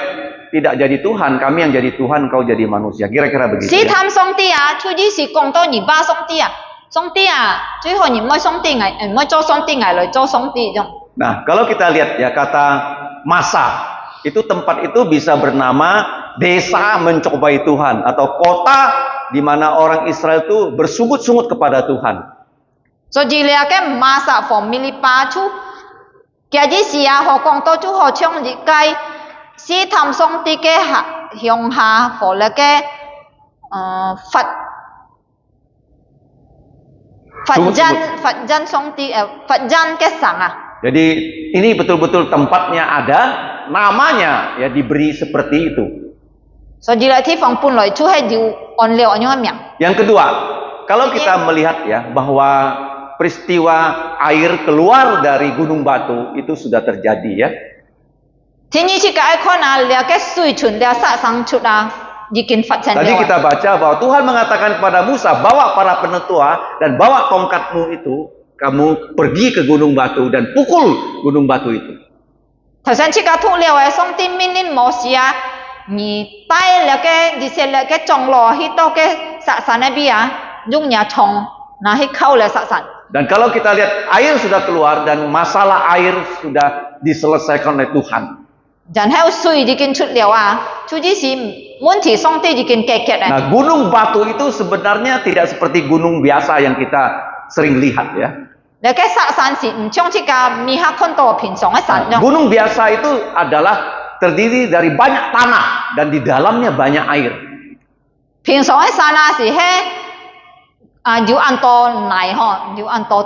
tidak jadi Tuhan, kami yang jadi Tuhan, kau jadi manusia. Kira-kira begitu. Si Ya. tham song ti ya, chu ji si kong to ni ba song ti ya. Song ti ya, cui ho ni moi song ti ngai, moi cho song ti ngai le cho song ti jong. Nah, kalau kita lihat ya kata masa, itu tempat itu bisa bernama desa mencobai Tuhan atau kota di mana orang Israel itu bersungut-sungut kepada Tuhan. So ji le ke masa for milipa chu. Kia ji si ya ho kong to chu ho chong ji kai si tham song ti ke ha hyong ha for le ke Phật dân song ti Phật dân ke sang à. Jadi ini betul-betul tempatnya ada, namanya ya diberi seperti itu. 所以呢地方本來就係要按照咁樣命。 Yang kedua, kalau kita melihat ya bahwa peristiwa air keluar dari gunung batu itu sudah terjadi ya. 天意設計可能了嘅水泉了殺生出啊，已經發生 Tadi 了。 kita baca bahwa Tuhan mengatakan kepada Musa, bawa para penetua dan bawa tongkatmu itu, kamu pergi ke gunung batu dan pukul gunung batu itu. 頭先設計通了嘅上帝命令摩西啊，你帶了嘅以色列嘅長老去到嘅殺山那邊啊，用牙蟲拿去扣了殺山。 Dan kalau kita lihat air sudah keluar dan masalah air sudah diselesaikan oleh Tuhan. 然後水已經出了啊，就只是問題上帝已經解決啦。 Nah, gunung batu itu sebenarnya tidak seperti gunung biasa yang kita sering lihat ya. 你嘅殺山是唔像設計米克看到平常嘅山樣。 Gunung biasa itu adalah terdiri dari banyak tanah dan di dalamnya banyak air. 平常嘅山啊是喺要按多泥嗬，要按多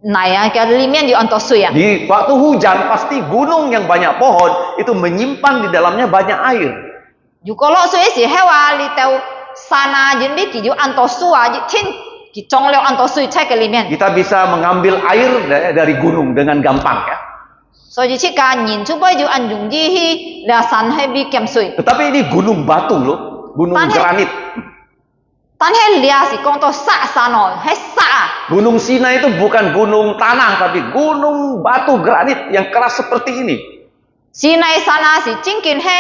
泥啊，嘅裡面要按多水啊。 Di waktu hujan pasti gunung yang banyak pohon itu menyimpan di dalamnya banyak air. 如果落水嘅時候啊，你到山啊，入面佢要按多水啊，一天佢裝了按多水喺嘅裡面。 Kita bisa mengambil air dari gunung dengan gampang ya. 所以設計人就不要按容易去嚟山去邊kiếm水。 Tetapi ini gunung batu loh, gunung granit. 但係你是講到殺山哦，係殺啊。 Gunung Sinai itu bukan gunung tanah tapi gunung batu granit yang keras seperti ini. 市內山啊是真正係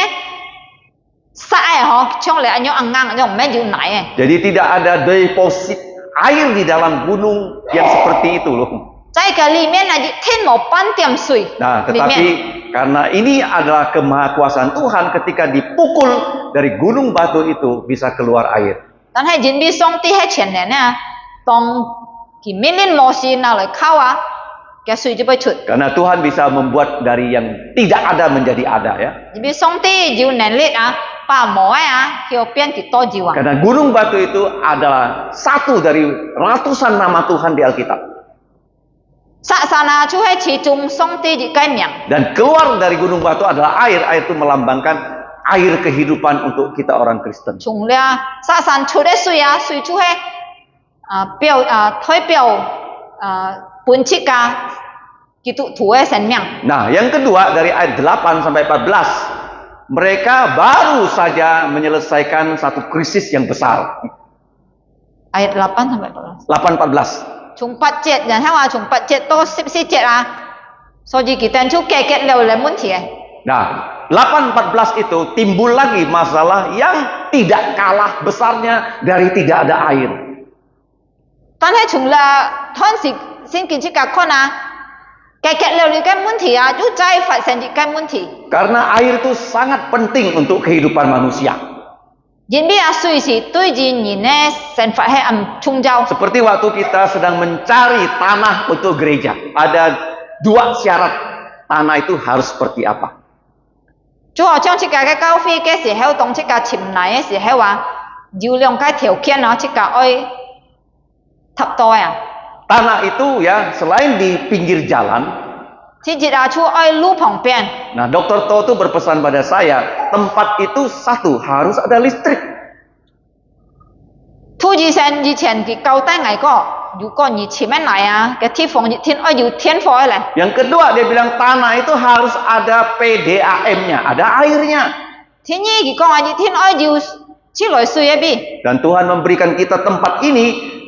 殺嘅嗬，將嚟按樣硬硬，唔係要泥嘅。 Jadi tidak ada deposit air di dalam gunung yang seperti itu loh. 在個裡面啊，一天冇半點水。 Nah, 裡面 tetapi karena ini adalah kemahakuasaan Tuhan ketika dipukul dari gunung batu itu bisa keluar air. 但係人比上帝喺前年啊，當佢命令摩西拿嚟靠啊，嘅水就會出。 Karena Tuhan bisa membuat dari yang tidak ada menjadi ada ya. 人比上帝有能力啊，把冇啊，佢變佢多少啊。 Karena gunung batu itu adalah satu dari ratusan nama Tuhan di Alkitab. 殺山啊，就係其中上帝嘅誡命。 Dan keluar dari gunung batu adalah air. Air itu melambangkan air kehidupan untuk kita orang Kristen. 從了殺山出嘅水啊，水就係代表本質嘅基督徒嘅生命。 Nah, yang kedua dari ayat 8 sampai 14. Mereka baru saja menyelesaikan satu krisis yang besar. Ayat 8 sampai 14。 8:14. 從8節，然後啊，從8節到14節啊，所以佢哋就解決了問題嘅。 Nah, 8:14 itu timbul lagi masalah yang tidak kalah besarnya dari tidak ada air. 但係從啦，當時先見出嘅看啊，解決了呢個問題啊，又再發生呢個問題。 Karena air itu sangat penting untuk kehidupan manusia. 因為啊，水是對人嘅生活係咁重要。 Seperti waktu kita sedang mencari tanah untuk gereja. Ada dua syarat tanah itu harus seperti apa. 就好像這個嘅交費嘅時候，當這個潛泥嘅時候啊，有兩個條件啊，這個愛塔多啊。 Tanah itu ya selain di pinggir jalan. 其實啊，就愛路旁邊。 Nah, Dr. To itu berpesan pada saya, tempat itu satu harus ada listrik. 兔醫生以前佢交代我講，如果你前面嚟啊，嘅地方一天愛有天火嚟。 Yang kedua dia bilang tanah itu harus ada PDAM-nya, ada airnya. 天意佢講啊，一天愛有自來水嘅邊。 Dan Tuhan memberikan kita tempat ini.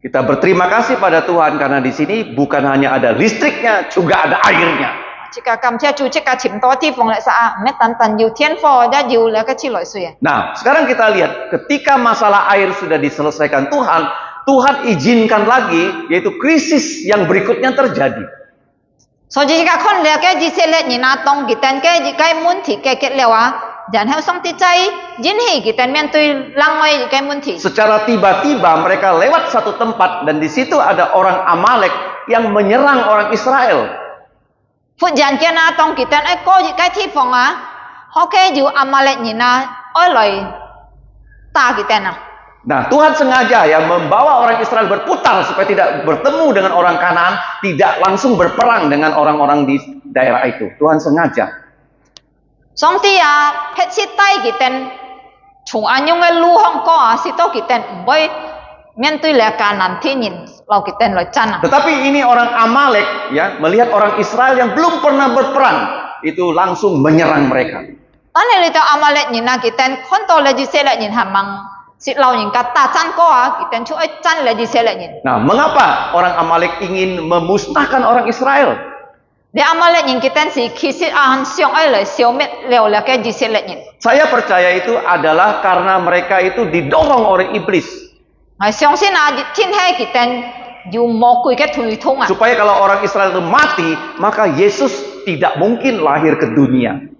Kita berterima kasih pada Tuhan karena di sini bukan hanya ada listriknya, juga ada airnya. 這個感謝主，這個潛多地方嚟啥？唔係單單要天火，一要那個自來水啊。 Nah, sekarang kita lihat ketika masalah air sudah diselesaikan Tuhan, Tuhan izinkan lagi yaitu krisis yang berikutnya terjadi. 所以這個看了嘅以色列人啊，當佢哋嘅呢個問題解決了啊，然後上帝再引起佢哋面對另外一個問題。 Secara tiba-tiba mereka lewat satu tempat dan di situ ada orang Amalek yang menyerang orang Israel. 忽然間啊，當佢哋喺嗰一個地方啊，好嘅要亞瑪力人啊，愛來打佢哋啊。Nah, Tuhan sengaja ya membawa orang Israel berputar supaya tidak bertemu dengan orang Kanaan, tidak langsung berperang dengan orang-orang di daerah itu. Tuhan sengaja. 上帝啊，迄次带佢哋從安樣嘅路向過啊，使到佢哋唔會面對呢個難天人，留佢哋來爭啊。 Tetapi ini orang Amalek ya melihat orang Israel yang belum pernah berperang itu langsung menyerang mereka. 但係你到亞瑪力人啊，佢哋看到你以色列人係問是老人家打爭過啊，佢哋出去爭你以色列人。 Nah, mengapa orang Amalek ingin memusnahkan orang Israel? 你亞瑪力人佢哋是其實係想愛嚟消滅了呢個以色列人。 Saya percaya itu adalah karena mereka itu didorong oleh iblis. 我相信啊，天氣佢哋有魔鬼嘅推動啊。 Supaya kalau orang Israel itu mati, maka Yesus tidak mungkin lahir ke dunia.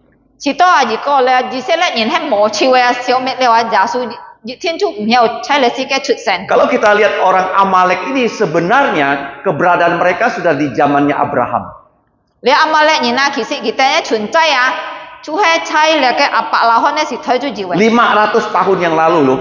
是到啊，如果咧以色列人係魔超嘅消滅了啊，耶穌天主唔要喺呢世界出現。 Kalau kita lihat orang Amalek ini sebenarnya keberadaan mereka sudah di zamannya Abraham. 你亞瑪力人啊，其實佢哋嘅存在啊，就係喺呢個亞伯拉罕呢時推出嚟嘅。 500 tahun yang lalu loh.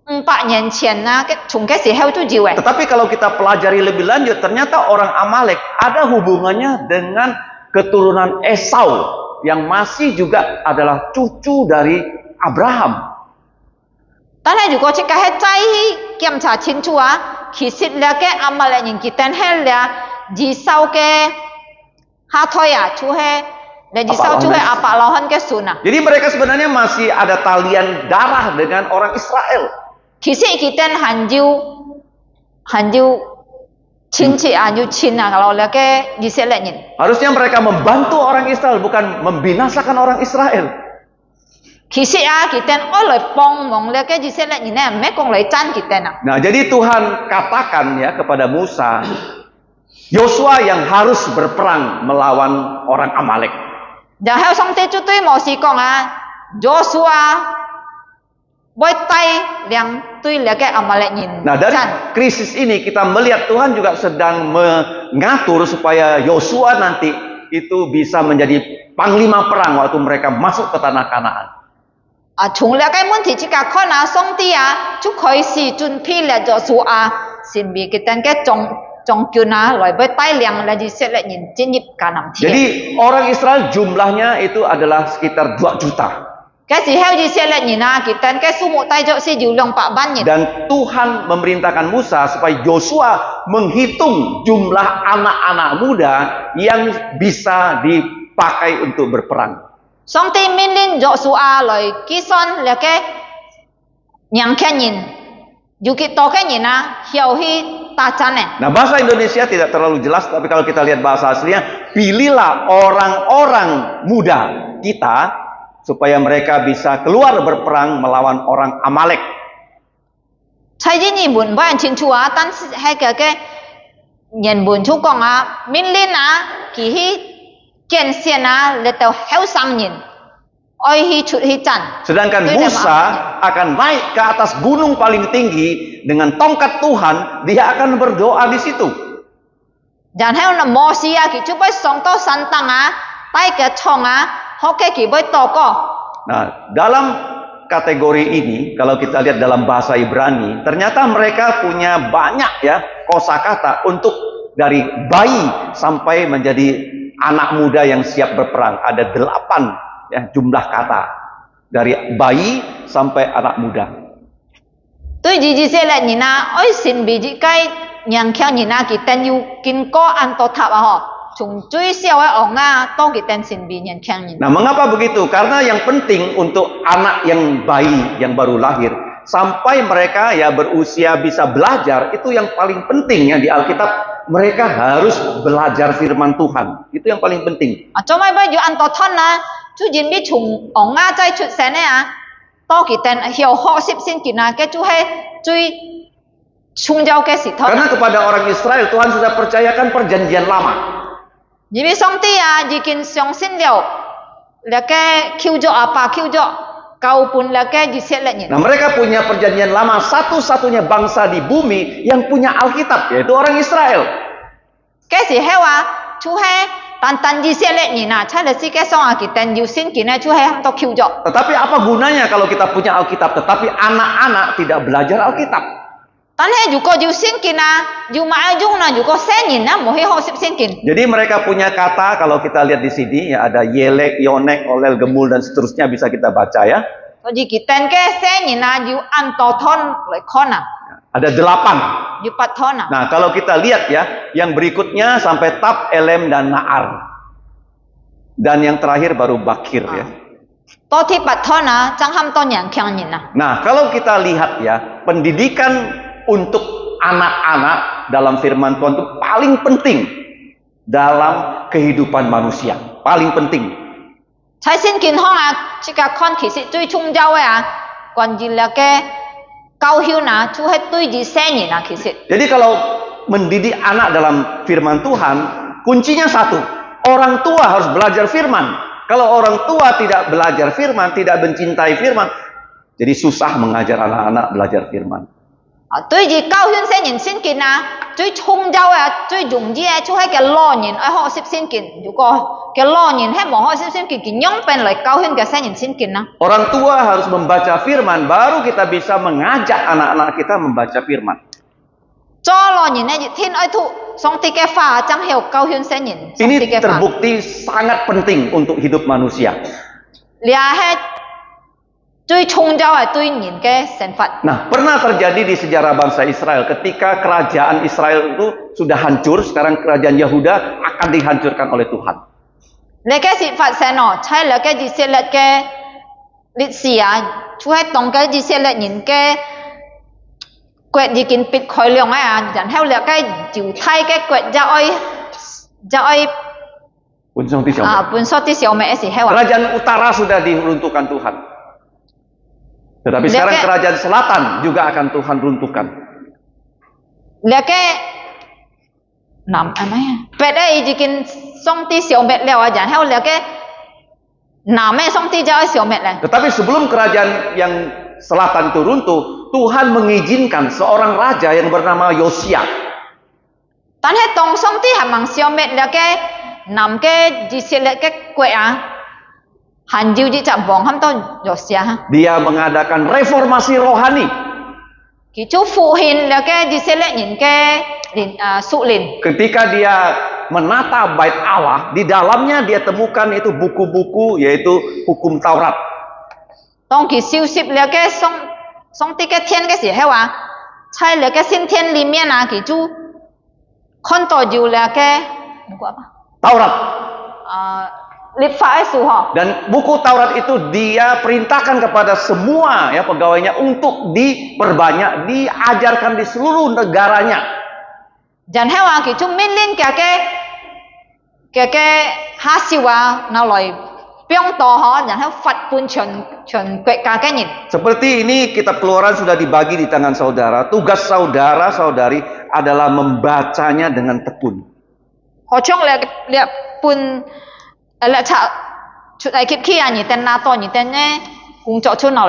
500年前啊，從嗰時候就做嘅。 Tetapi kalau kita pelajari lebih lanjut, ternyata orang Amalek ada hubungannya dengan keturunan Esau yang masih juga adalah cucu dari Abraham. 但係如果即係再檢查清楚啊，其實呢個亞瑪力人佢哋係呢以掃嘅下胎啊，就係呢以掃就係亞伯拉罕嘅孫啊。 Jadi mereka sebenarnya masih ada talian darah dengan orang Israel. 其實佢哋很有親戚啊，有親啊，kalau呢個以色列人。 Harusnya mereka membantu orang Israel, bukan membinasakan orang Israel. 其實啊，佢哋愛嚟幫忙呢個以色列人呢，唔係講嚟爭佢哋啊。 Nah, jadi Tuhan katakan ya kepada Musa, Yosua yang harus berperang melawan orang Amalek. 然後上帝就對摩西講啊，約書亞會帶領對呢個亞瑪力人 Nah, dari 爭。 krisis ini kita melihat Tuhan juga sedang mengatur supaya Yosua nanti itu bisa menjadi panglima perang waktu mereka masuk ke tanah Kanaan. 啊，從呢個問題之間看啊，上帝啊就開始準備了約書亞，先俾佢哋嘅將軍啊來會帶領呢以色列人進入迦南地。 Jadi orang Israel jumlahnya itu adalah sekitar 2 juta. 嗰時候以色列人啊，佢哋嘅數目大約是有200萬人。 Dan Tuhan memerintahkan Musa supaya Yosua menghitung jumlah anak-anak muda yang bisa dipakai untuk berperang. 上帝命令約書亞來計算呢個年輕人，有幾多個人啊，要去打仗呢？ Nah, bahasa Indonesia tidak terlalu jelas, tapi kalau kita lihat bahasa aslinya, pilihlah orang-orang muda kita supaya mereka bisa keluar berperang melawan orang Amalek. 蔡英文唔係很清楚啊，但是喺嗰個原文就講啊，命令啊，佢去建線啊，嚟到後生人，愛去出去戰。 Sedangkan Itu Musa akan naik ke atas gunung paling tinggi dengan tongkat Tuhan, dia akan berdoa di situ. 然後呢，摩西啊，佢就會上到山頂啊，帶個槍啊，學嘅佢會禱告。 Nah, dalam kategori ini, kalau kita lihat dalam bahasa Ibrani, ternyata mereka punya banyak ya kosakata untuk dari bayi sampai menjadi anak muda yang siap berperang. Ada 8 ya jumlah kata dari bayi sampai anak muda. 對以色列人啊，愛神俾啲cái年輕人啊，佢哋要經過安多塔啊，嗬，從最小嘅王啊，到佢哋神俾年輕人。 Nah, mengapa begitu? Karena yang penting untuk anak yang bayi yang baru lahir sampai mereka ya berusia bisa belajar, itu yang paling penting ya di Alkitab. Mereka harus belajar firman Tuhan. Itu yang paling penting. 啊，做咩不要安多塔啊？最近啲從王啊再出世呢啊，到佢哋要學習先見啊，嘅就係最重要嘅時候。 Karena kepada orang Israel Tuhan sudah percayakan perjanjian lama. 因為上帝啊已經相信了，那個救咗阿爸救咗，救半那個以色列人。 Nah, mereka punya perjanjian lama, satu-satunya bangsa di bumi yang punya Alkitab, yaitu orang Israel. 嗰時候啊，就係 tan di selet ni na, cai le si ke song a kita yu sin kina chu hai ham to kyu jo. Tetapi apa gunanya kalau kita punya Alkitab, tetapi anak-anak tidak belajar Alkitab? Tan he yu ko yu sin kina, yu ma jung na yu ko sen ni na mo he ho sip sin kin. Jadi mereka punya kata, kalau kita lihat di sini ya, ada yelek, yonek, olel, gemul dan seterusnya, bisa kita baca ya. So ji kita ke sen ni na yu an to thon le khon na. Ada 8. Yu pat thon na. Nah, kalau kita lihat ya, yang berikutnya sampai tab, elem, dan naar. Dan yang terakhir baru bakir ya. To thi pat thon na, chang ham to nyang kyang ni na. Nah, kalau kita lihat ya, pendidikan untuk anak-anak dalam firman Tuhan itu paling penting dalam kehidupan manusia. Paling penting. Chai sin kin hong a, chika khon ki si chui chung jao a, quan ji le ke cao hiu na, chu he tui ji sen ni na ki si. Jadi kalau mendidik anak dalam firman Tuhan, kuncinya satu. Orang tua harus belajar firman. Kalau orang tua tidak belajar firman, tidak mencintai firman, jadi susah mengajar anak-anak belajar firman. Tui ji cao hiu sen yin sin kin na, chui chung jao a, chui jung ji a, chu he ke lo yin ai ho sip sin kin. Yu ko ke lo yin he mo ho sip sin kin ki nyong pen le cao hiu ke sen yin sin kin na. Orang tua harus membaca firman, baru kita bisa mengajak anak-anak kita membaca firman. Cho lo yin ne thin ai thu song ti ke fa chang heu cao hiu sen yin. Ini terbukti sangat penting untuk hidup manusia. Lia he chui chung jao a tui yin ke sen fat. Nah, pernah terjadi di sejarah bangsa Israel ketika kerajaan Israel itu sudah hancur, sekarang kerajaan Yehuda akan dihancurkan oleh Tuhan. Le ke si fat sen no, chai le ke ji se le ke lit si a, chu he tong ke ji se le yin ke quẹt gì kín bịt khói liồng ấy à, chẳng theo là cái chịu thay cái quẹt ra oi bun so ti xiao mẹ si hewan. Kerajaan utara sudah diruntuhkan Tuhan. Tetapi sekarang kerajaan selatan juga akan Tuhan runtuhkan. Là cái nằm anh ấy bẹt ấy chỉ kín song ti xiao mẹ liao à, chẳng theo là cái nằm ấy song ti ra xiao mẹ này. Tetapi sebelum kerajaan yang selatan itu runtuh, Tuhan mengizinkan seorang raja yang bernama Yosia. Tan he tong song ti ham mang xiao mẹ là cái nằm cái chỉ sẽ là cái quẹt à. Han jiu ji chap bong ham to Yosia ha. Dia mengadakan reformasi rohani. Ki chu phụ hin là cái chỉ sẽ là những cái su lin. Ketika dia menata bait Allah, di dalamnya dia temukan itu buku-buku, yaitu hukum Taurat. Tong ki siêu sip là cái song ti cái thiên cái gì hay à? Chai là cái sinh thiên li mian à ki chu khon to jiu là cái Taurat. Lip fa su ha. Dan buku Taurat itu dia perintahkan kepada semua ya pegawainya untuk diperbanyak, diajarkan di seluruh negaranya. Jan hewa ki chu min lin cái hasiwa na loi pyong to ha, jan he fat pun chun quẹt ka cái nhìn. Seperti ini kitab Keluaran sudah dibagi di tangan saudara. Tugas saudara-saudari adalah membacanya dengan tekun. Ho chong le pun là cha chút ai kịp khi anh tên na to như tên nhé cũng cho chút nào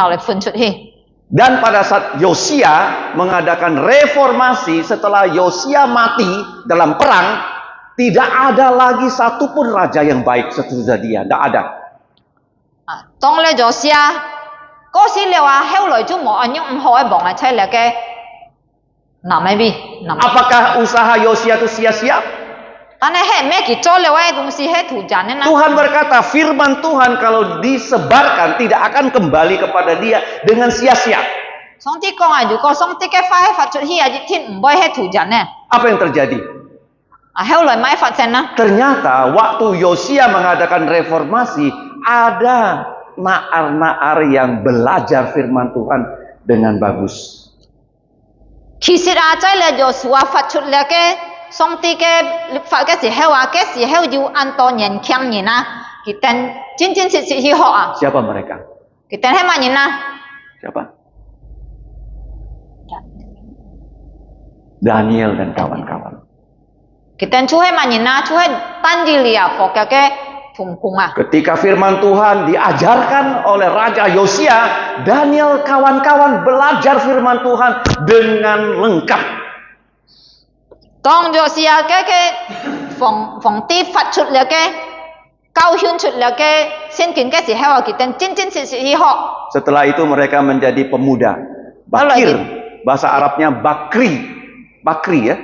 lại phân chút hi. Dan pada saat Yosia mengadakan reformasi, setelah Yosia mati dalam perang, tidak ada lagi satupun raja yang baik sesudah dia, tidak ada. Tong le Yosia, có sĩ liệu à heo lời chú mỏ anh nhung hỏi bọn là chơi là cái nằm ấy bi nằm. Apakah usaha Yosia itu sia-sia? Tuhan berkata, firman Tuhan kalau disebarkan tidak akan kembali kepada dia dengan sia-sia. Apa yang terjadi? Ternyata waktu Yosia mengadakan reformasi, ada naar-naar yang belajar firman Tuhan dengan bagus. Song ti cái pháp cái gì heo à, cái gì heo yêu an to nhân kiang nhìn à, kita chính si họ à. Siapa mereka? Kita hay mà nhìn à. Siapa? Daniel dan kawan-kawan. Kita chú hay mà nhìn à, chú hay tan di lia phò cái phùng cung à. Ketika firman Tuhan diajarkan oleh Raja Yosia, Daniel kawan-kawan belajar firman Tuhan dengan lengkap. Tong Yosia cái 皇帝發出了嘅教訓出了嘅聖經嘅時候，佢哋真真實實去學。 Setelah itu mereka menjadi pemuda. Bakir, bahasa Arabnya bakri. Bakri ya.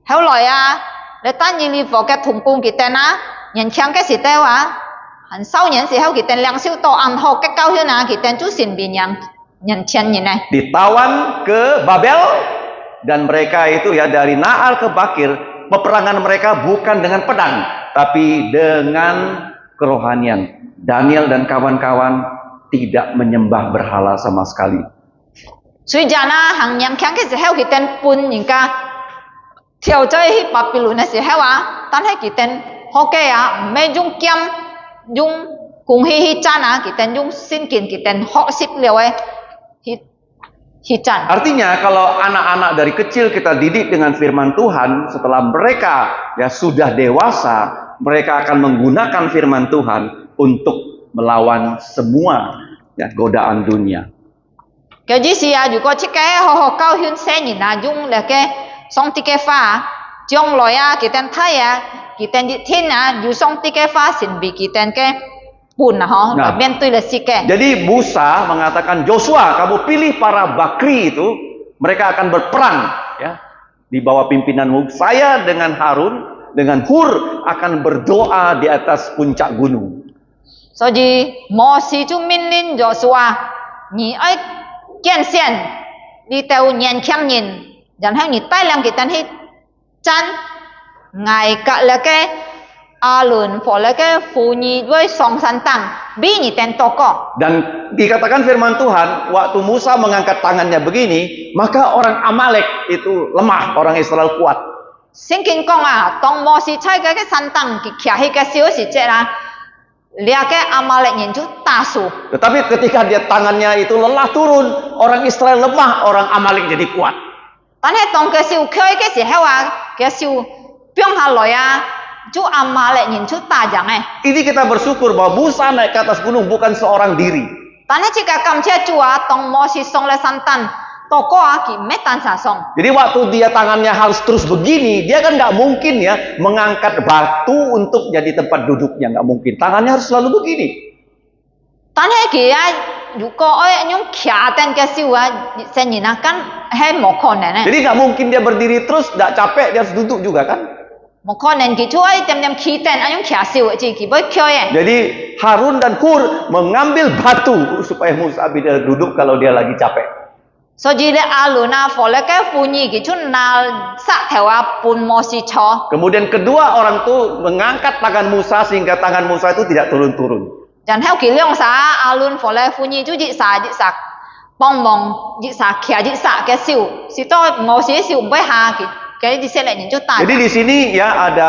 後來啊，你單以你課嘅同工佢哋啊，年輕嘅時候啊，很少年時候佢哋領受到暗學嘅教訓啊，佢哋就成為年輕人咧。 Ditawan ke Babel dan mereka itu ya dari Naal ke Bakir, peperangan mereka bukan dengan pedang tapi dengan kerohanian. Daniel dan kawan-kawan tidak menyembah berhala sama sekali. 所以講啊，行年輕嘅時候佢哋搬人家跳咗去巴比倫嘅時候啊，但係佢哋學嘅啊，唔係用劍用弓去戰啊，佢哋用聖經佢哋學習了嘅去戰。 Artinya kalau anak-anak dari kecil kita didik dengan firman Tuhan, setelah mereka ya sudah dewasa, mereka akan menggunakan firman Tuhan untuk melawan semua ya godaan dunia. 嗰啲事啊，如果即個學教訓青年啊，用那個上帝嘅話，將來啊，佢哋睇啊，佢哋一天啊，用上帝嘅話成為佢哋嘅本啊，嗬，來面對了世界。 Jadi Musa mengatakan, Joshua, kamu pilih para bakri itu, mereka akan berperang ya di bawah pimpinanmu. Saya dengan Harun, dengan Hur akan berdoa di atas puncak gunung. 所以摩西就命令約書亞，你要見證你到年輕人，然後你帶領佢哋去戰挨隔那個阿倫和那個婦女為上山當，比你哋多個。 Dan dikatakan firman Tuhan, waktu Musa mengangkat tangannya begini, maka orang Amalek itu lemah, orang Israel kuat. 聖經講啊，當摩西在嗰個山當佢徛起個小時節啊，兩個阿瑪力人就打輸。 Tetapi ketika dia tangannya itu lelah turun, orang Israel lemah, orang Amalek jadi kuat. 但係當佢小開嘅時候啊，佢小變下來啊，就阿瑪力人就打仗誒。 Ini kita bersyukur bahwa Musa naik ke atas gunung bukan seorang diri. 但係這個感謝主啊，當摩西上了山頂，多個啊，佢沒單殺上。 Jadi waktu dia tangannya harus terus begini, dia kan nggak mungkin ya mengangkat batu untuk jadi tempat duduknya, nggak mungkin. Tangannya harus selalu begini. 但係佢啊，如果愛用徛定嘅時候啊，成人啊，咁係冇可能嘅。 Jadi nggak mungkin dia berdiri terus, nggak capek, dia harus duduk juga kan. 冇可能佢就愛點點企定，愛用徛時自己會徛嘅。 Jadi Harun dan Hur mengambil batu supaya Musa bisa duduk kalau dia lagi capek. 所以咧，阿倫啊，和那個婦女佢就拿石頭啊，搬摩西坐。 Kemudian kedua orang itu mengangkat tangan Musa sehingga tangan Musa itu tidak turun-turun. 然後佢兩撒阿倫和那婦女就熱撒，幫忙熱撒，徛熱撒嘅時候，是到摩西時候唔會下佢啲色列人就打。 Jadi di sini ya ada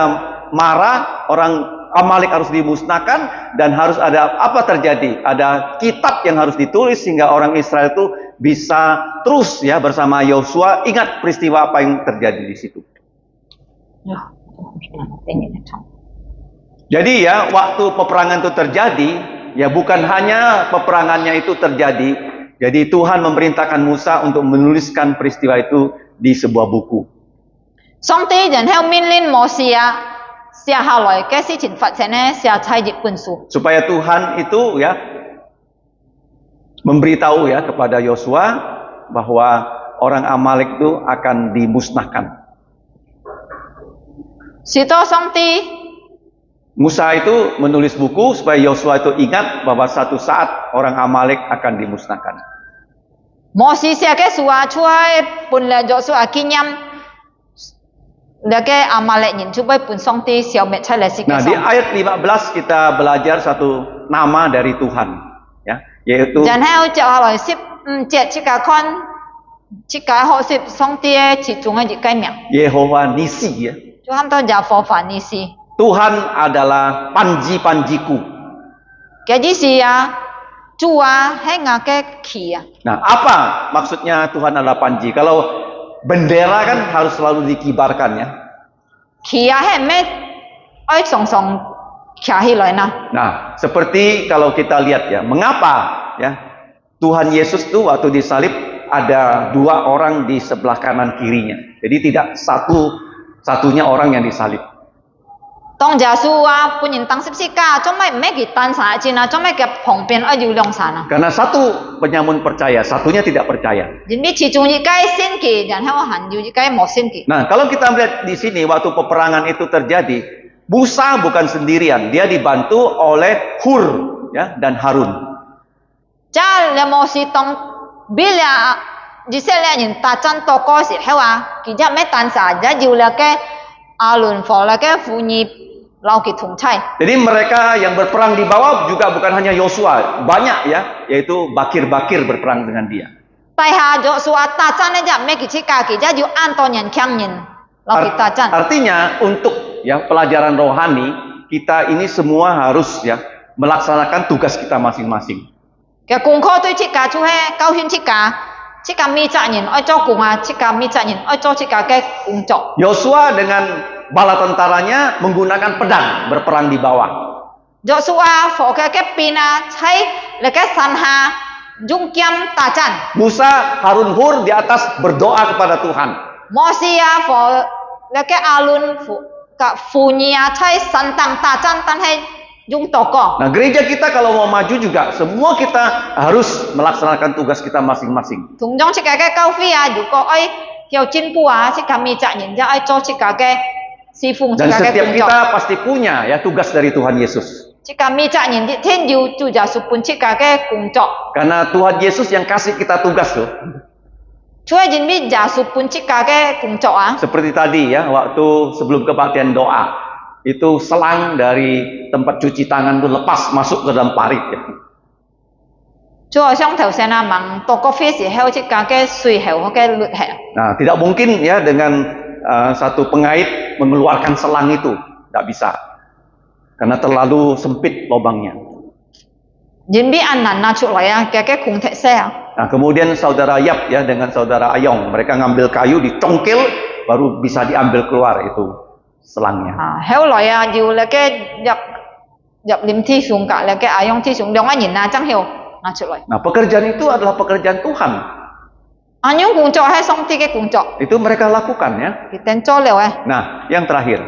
marah, orang Amalek harus dimusnahkan dan harus ada apa terjadi? Ada kitab yang harus ditulis sehingga orang Israel itu bisa terus ya bersama Yosua ingat peristiwa apa yang terjadi di situ. Jadi ya waktu peperangan itu terjadi ya bukan hanya peperangannya itu terjadi. Jadi Tuhan memerintahkan Musa untuk menuliskan peristiwa itu di sebuah buku. 上帝然後命令摩西啊，寫下來嘅事情發生呢，寫在一本書。 Supaya Tuhan itu ya memberitahu ya kepada Yosua bahwa orang Amalek itu akan dimusnahkan. 是到上帝 Musa itu menulis buku supaya Yosua itu ingat bahwa satu saat orang Amalek akan dimusnahkan. 摩西寫嘅書啊，出喺本來約書亞經驗，那個阿瑪力人就被本上帝消滅出嚟世界 Nah, di 上。 ayat 15 kita belajar satu nama dari Tuhan ya, yaitu 然後接下來節這個看，這個學習上帝嘅其中嘅一個名， Yehova Nisi ya. 就喊到耶和華尼斯。 Tuhan adalah panji-panjiku. 嘅意思啊，主啊係我嘅旗啊。 Nah, apa maksudnya Tuhan adalah panji? Kalau bendera kan harus selalu dikibarkan ya. 旗啊係咩？愛常常徛起來呢？ Nah, seperti kalau kita lihat ya, mengapa ya Tuhan Yesus itu waktu disalib ada dua orang di sebelah kanan kirinya. Jadi tidak satunya orang yang disalib. 當耶穌啊，本人當十字架，做咩唔係佢單殺戰啊？做咩佢旁邊要兩殺啊？ Karena satu penyamun percaya, satunya tidak percaya. 因為其中一個先嘅，然後還有一個冇先嘅。 Nah, kalau kita melihat di sini waktu peperangan itu terjadi, Musa bukan sendirian, dia dibantu oleh Hur ya dan Harun. 即係你冇事當比了以色列人打仗多嗰時候啊，其實咩單殺，而要了嘅阿倫和了嘅婦女。 老給同妻， Jadi mereka yang berperang di bawah juga bukan hanya Yosua, banyak ya, yaitu bakir-bakir berperang dengan dia. 大下咗說啊，打仗呢就咩嘅切架，其實要按多人強人，老給打仗。 Artinya untuk ya pelajaran rohani kita ini semua harus ya melaksanakan tugas kita masing-masing. 嘅功課對切架就係教訓切架咪責任愛做工啊，切架咪責任愛做切架嘅工作。 Yosua dengan bala tentaranya menggunakan pedang berperang di bawah. Joshua phổ cái pin à, thấy là cái sàn hà dùng kiếm tà chân. Musa, Harun, Hur di atas berdoa kepada Tuhan. Moses phổ là cái Aaron cả phụ nhi à, thấy sàn tăng tà chân tan hay dùng tổ cỏ. Nah, gereja kita kalau mau maju juga semua kita harus melaksanakan tugas kita masing-masing. Thùng trong cái cao phi à, dù có ai hiểu chính phủ à, chỉ cả mi trả nhận ra ai cho chỉ cả cái Dan setiap kita pasti punya ya tugas dari Tuhan Yesus. Karena Tuhan Yesus yang kasih kita tugas tuh. Seperti tadi ya, waktu sebelum kebaktian doa, itu selang dari tempat cuci tangan itu lepas masuk ke dalam parit ya. Nah, tidak mungkin ya dengan satu pengait mengeluarkan selang itu, tidak bisa, karena terlalu sempit lubangnya. Nah, kemudian saudara Yap ya dengan saudara Ayong, mereka ngambil kayu dicongkel, baru bisa diambil keluar itu selangnya. Nah, pekerjaan itu adalah pekerjaan Tuhan. Itu mereka lakukan ya. Nah, yang terakhir.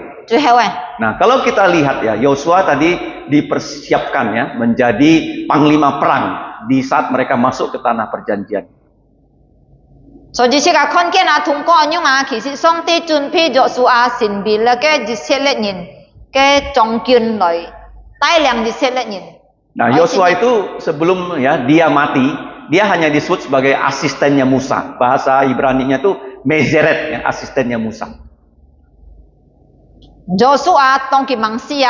Nah, kalau kita lihat ya, Yosua tadi dipersiapkan ya menjadi panglima perang di saat mereka masuk ke tanah perjanjian. Nah, Yosua itu sebelum ya dia mati, dia hanya disebut sebagai asistennya Musa. Bahasa Ibrani-nya itu Mezeret, ya, asistennya Musa. Joshua tong ki mangsia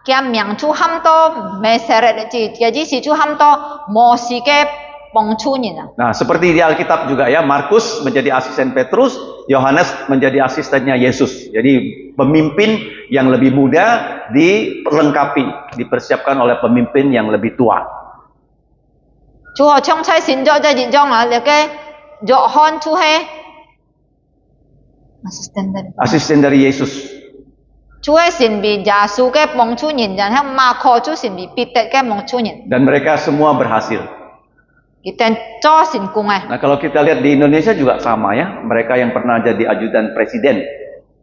kia miang chu ham to Mezeret ji, jadi si chu ham to Moses ke pengcunya. Nah, seperti di Alkitab juga ya, Markus menjadi asisten Petrus, Yohanes menjadi asistennya Yesus. Jadi pemimpin yang lebih muda diperlengkapi, dipersiapkan oleh pemimpin yang lebih tua. Asisten dari Yesus. Dan mereka semua berhasil. Nah, kalau kita lihat di Indonesia juga sama ya, mereka yang pernah jadi ajudan presiden,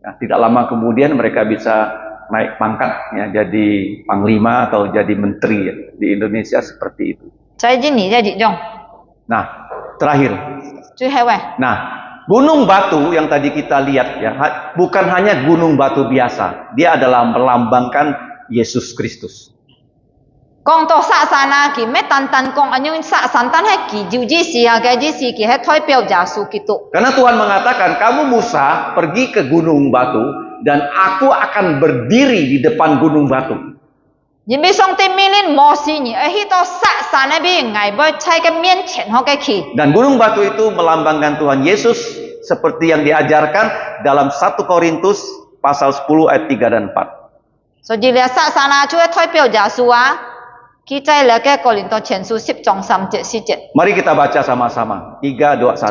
nah, tidak lama kemudian mereka bisa naik pangkat ya, jadi panglima atau jadi menteri ya. Di Indonesia seperti itu. Nah, terakhir. Nah, gunung batu yang tadi kita lihat ya, bukan hanya gunung batu biasa, dia adalah melambangkan Yesus Kristus. Karena Tuhan mengatakan, kamu Musa pergi ke gunung batu dan aku akan berdiri di depan gunung batu. Dan gunung batu itu melambangkan Tuhan Yesus seperti yang diajarkan dalam 1 Korintus pasal 10 ayat 3 dan 4. Mari kita baca sama-sama. 3, 2, 1.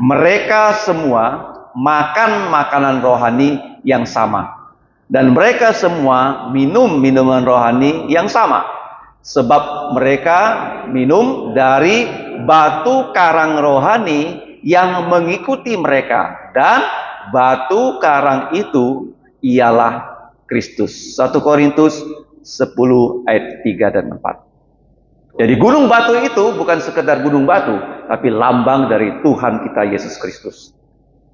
Mereka semua makan makanan rohani yang sama. Dan mereka semua minum minuman rohani yang sama. Sebab mereka minum dari batu karang rohani yang mengikuti mereka. Dan batu karang itu ialah Kristus. 1 Korintus 10 ayat 3 dan 4. Jadi gunung batu itu bukan sekedar gunung batu, tapi lambang dari Tuhan kita Yesus Kristus.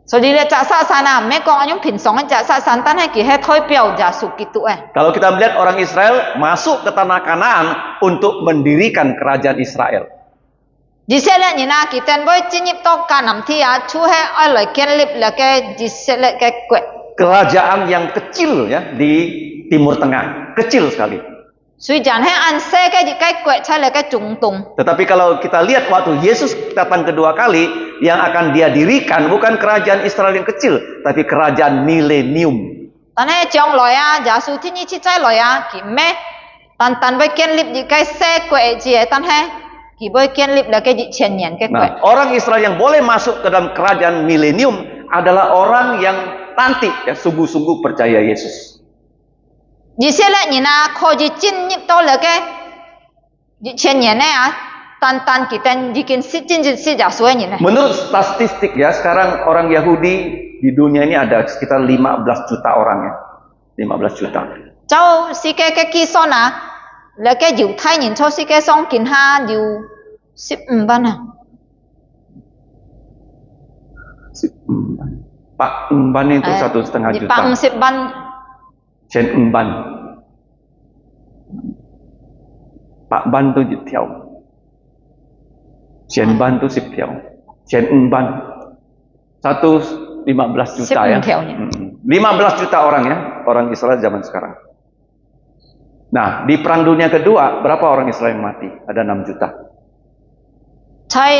所以咧，扎萨山啊，唔係講嗰種平常嘅扎薩山，但係佢係代表耶穌基督嘅。 Kalau kita melihat orang Israel masuk ke tanah Kanaan untuk mendirikan kerajaan Israel. 以色列人啊，佢哋會進入到迦南地啊，就係愛來建立那個以色列嘅國。 Kerajaan yang kecil ya di Timur Tengah, kecil sekali. 雖然係按世界嘅國喺那個中東， Tetapi kalau kita lihat waktu Yesus datang kedua kali, yang akan dia dirikan bukan kerajaan Israel yang kecil, tapi kerajaan milenium. 但係將來啊，耶穌天意切再來啊，佢咩？但會建立一個世國嘅字，但係佢會建立那個1000年嘅國。 Nah, orang Israel yang boleh masuk ke dalam kerajaan milenium adalah orang yang nanti ya sungguh-sungguh percaya Yesus. 以色列人啊，可以進入到那個1000年咧啊，但佢哋已經是真正是耶穌嘅人咧。 Menurut statistik ya, sekarang orang Yahudi di dunia ini ada sekitar 15 juta orang ya. 15 juta. 就世界嘅計算啊，那個猶太人在世界上見下有15萬啊。 Pak Emban itu 1,5 juta. 150萬。 Chen Emban. Pak Ban itu 10 條. Chen Ban itu 10 條. Chen Emban 15 juta ya. 15 juta orang ya, orang Israel zaman sekarang. Nah, di perang dunia kedua berapa orang Israel yang mati? Ada 6 juta. 在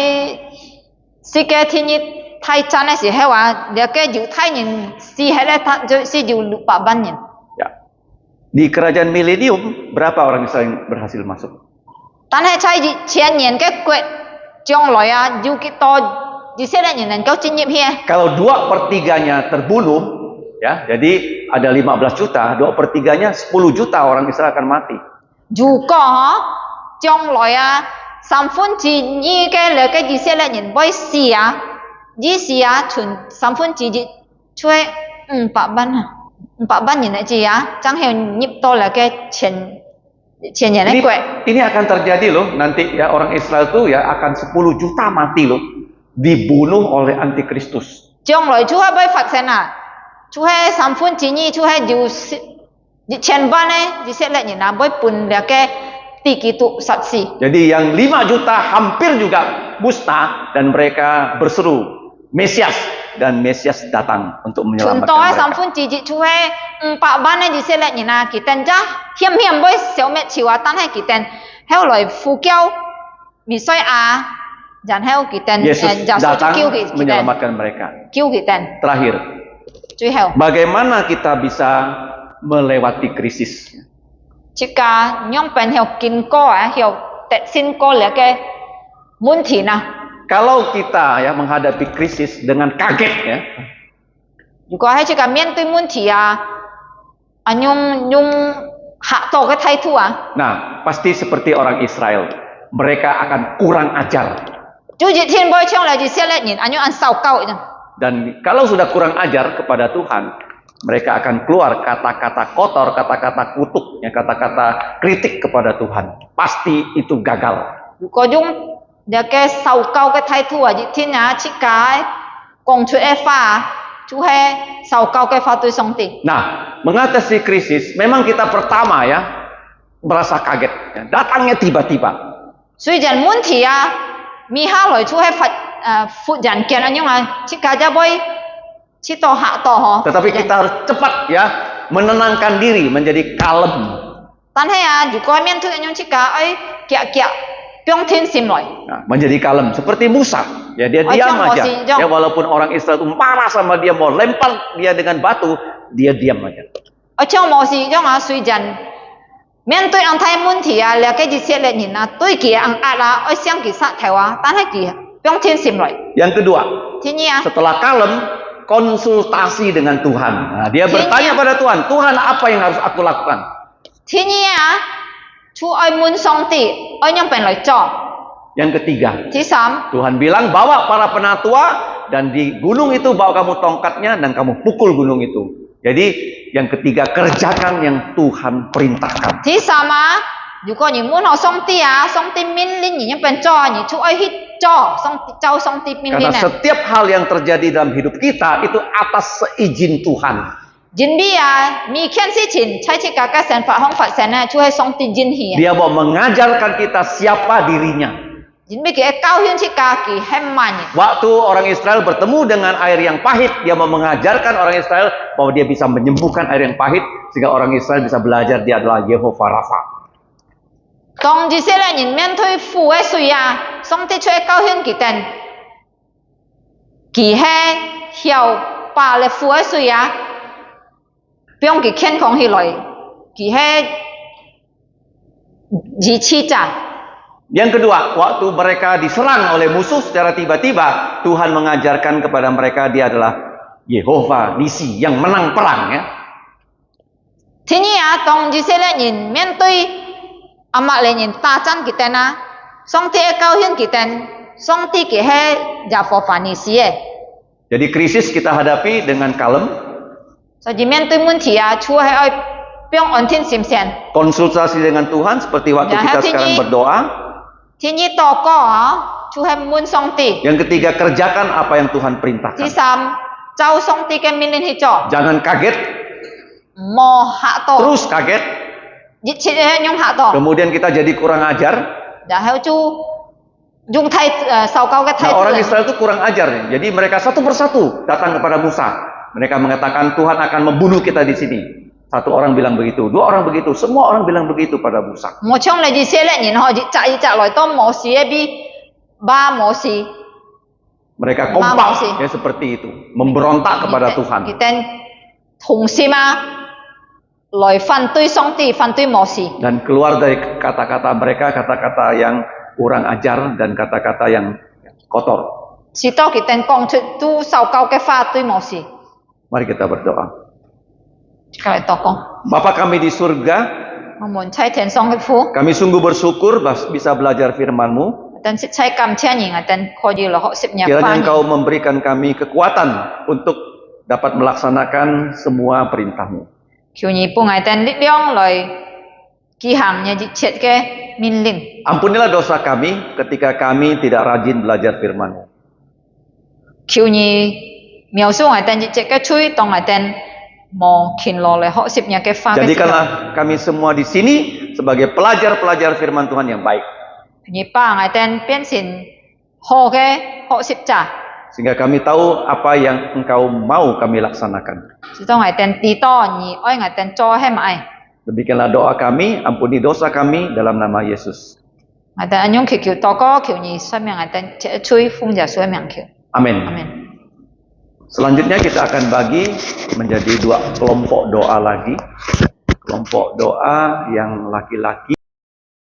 世界天熱太戰嘅時候啊，那個猶太人死喺咧，就是有600萬人。 Ya. Di kerajaan milenium berapa orang Israel yang berhasil masuk? 但係在1000年嘅國將來啊，有幾多以色列人能夠進入去？ Kalau 2/3-nya terbunuh, ya, jadi ada 15 juta, 2/3-nya 10 juta orang Israel akan mati. 如果將來啊2/3嘅那個以色列人會死啊，於是啊，全2/3出500萬啊，500萬人嚟字啊，將係入到那個1000年嘅國。 Ini akan terjadi loh nanti ya, orang Israel tuh ya akan 10 juta mati loh, dibunuh oleh antikristus. 將來就係會發生啊，就係2/3，就係有1000萬嘅以色列人啊，會搬那個地基督殺死。 Jadi yang 5 juta hampir juga musnah dan mereka berseru Mesias, dan Mesias datang untuk 全 menyelamatkan 島嘅 mereka. 2/3就係500萬嘅以色列人啊，佢哋就險險會消滅掉啊，但係佢哋後來呼叫彌賽亞，然後佢哋 Yesus 耶穌 datang 就叫佢哋， menyelamatkan mereka. 叫佢哋， Terakhir, 最後 bagaimana kita bisa melewati krisis? 即個讓病後經過啊，後得先過嚟嘅問題啊。 Kalau kita ya menghadapi krisis dengan kaget ya, 如果喺這個面對問題啊，用嚇到嘅態度啊， nah pasti seperti orang Israel, mereka akan kurang ajar. 就熱天會唱嚟以色列人，用受教嘅。 Dan kalau sudah kurang ajar kepada Tuhan, mereka akan keluar kata-kata kotor, kata-kata kutuk, ya, kata-kata kritik kepada Tuhan. Pasti itu gagal. 如果用那個受教嘅態度啊，熱天啊，出街講出嘅話，就係受教嘅話對上帝。 Nah, mengatasi krisis, memang kita pertama ya merasa kaget, ya, datangnya tiba-tiba. 雖然問題啊，未下來就係忽然間啊，因為出街就會出到嚇到嗬。 Tetapi kita harus cepat ya menenangkan diri, menjadi kalem. 但係啊，如果面對一種出街，夾冰天閃來。 Nah, menjadi kalem seperti Musa, ya dia Oh, diam jangan aja. emosi, jangan. Ya walaupun orang Israel itu marah sama dia, mau lempar dia dengan batu, dia diam aja. 我將冇事，因為雖然面對安太問題啊，了解以色列人啊，對佢硬壓啊，我想佢殺頭啊，但係佢冰天閃來。 Yang kedua, 天意啊， setelah kalem, konsultasi dengan Tuhan. Nah, dia bertanya pada Tuhan, Tuhan apa yang harus aku lakukan? 天意啊，出愛問上帝，愛用病來做。 Yang ketiga, 第三， Tuhan bilang bawa para penatua dan di gunung itu bawa kamu tongkatnya dan kamu pukul gunung itu. Jadi yang ketiga, kerjakan yang Tuhan perintahkan. 第三啊，如果你muốn học 上帝啊，上帝命令你要变做，你就爱去做，照上帝命令 Karena 啊。 setiap hal yang terjadi dalam hidup kita itu atas seizin Tuhan. 人咪啊，每件事情在这个神法方发生呢，就系上帝允许啊。 Dia mau mengajarkan kita siapa dirinya. 人咪嘅教训这家己系慢嘅。 Waktu orang Israel bertemu dengan air yang pahit, dia mau mengajarkan orang Israel bahwa dia bisa menyembuhkan air yang pahit, sehingga orang Israel bisa belajar dia adalah Yehova Rafa. 当这些人面对苦嘅水啊，上帝出嚟教训佢哋，佢系曉把咧苦嘅水啊，不用佢健康起來，佢係2次咋。 Yang kedua, waktu mereka diserang oleh musuh secara tiba-tiba, Tuhan mengajarkan kepada mereka dia adalah Yehova Nisi yang menang perang ya. 第二啊，當這些人面對亞瑪力人打仗佢哋啊，上帝嘅教訓佢哋，上帝佢係耶和華尼斯嘅。 Jadi krisis kita hadapi dengan kalem, 所以面對問題啊，除係愛不用安天心先。 konsultasi dengan Tuhan seperti waktu Ya, kita hatinya- sekarang berdoa. 第二禱告啊，就係問上帝。 Yang ketiga, kerjakan apa yang Tuhan 第 perintahkan. 三，照上帝嘅命令去做， Jangan kaget, 冇嚇到， terus kaget, 一切係用嚇到， kemudian kita jadi kurang ajar. 然後就用受教嘅態 Nah, orang 度。 Israel itu kurang ajar nih. Jadi mereka satu persatu datang kepada Musa. Mereka mengatakan Tuhan akan membunuh kita di sini. Satu orang bilang begitu, dua orang begitu, semua orang bilang begitu pada Musa. 冇像你這些人，然後一隻來都冇事嘅，比巴冇事。 Mereka Mama kompak sih. ya seperti itu, memberontak kepada Tuhan. 佢哋同心啊，來反對上帝，反對冇事。 Dan keluar dari kata-kata mereka kata-kata yang kurang ajar dan kata-kata yang kotor. 直到佢哋講出都受教嘅話，對冇事。 Mari kita berdoa. 佢嚟禱告。 Bapa kami di surga, 我們在天上嘅父， kami sungguh bersyukur bisa belajar firman-Mu. 但是在感謝你啊，但可以落學習日 Kiranya 翻。 Engkau memberikan kami kekuatan untuk dapat melaksanakan semua perintah-Mu. 求你幫我哋力量來履行一切嘅命令。 Ampunilah dosa kami ketika kami tidak rajin belajar firman-Mu. 求你描述我哋一切嘅罪，當我哋冇勤勞嚟學習日嘅法嘅時候， Jadikanlah kami semua di sini sebagai pelajar-pelajar firman Tuhan yang baik. 求你把我哋變成好嘅學習者， Sehingga kami tahu apa yang Engkau mau kami laksanakan. 直到我哋知道你愛我哋做係咪？ Demikianlah doa kami, ampuni dosa kami dalam nama Yesus. 我哋安用祈求禱告，求你赦免我哋一切罪，奉耶穌嘅名求， Amin. 阿門。 Selanjutnya kita akan bagi menjadi dua kelompok doa lagi. Kelompok doa yang laki-laki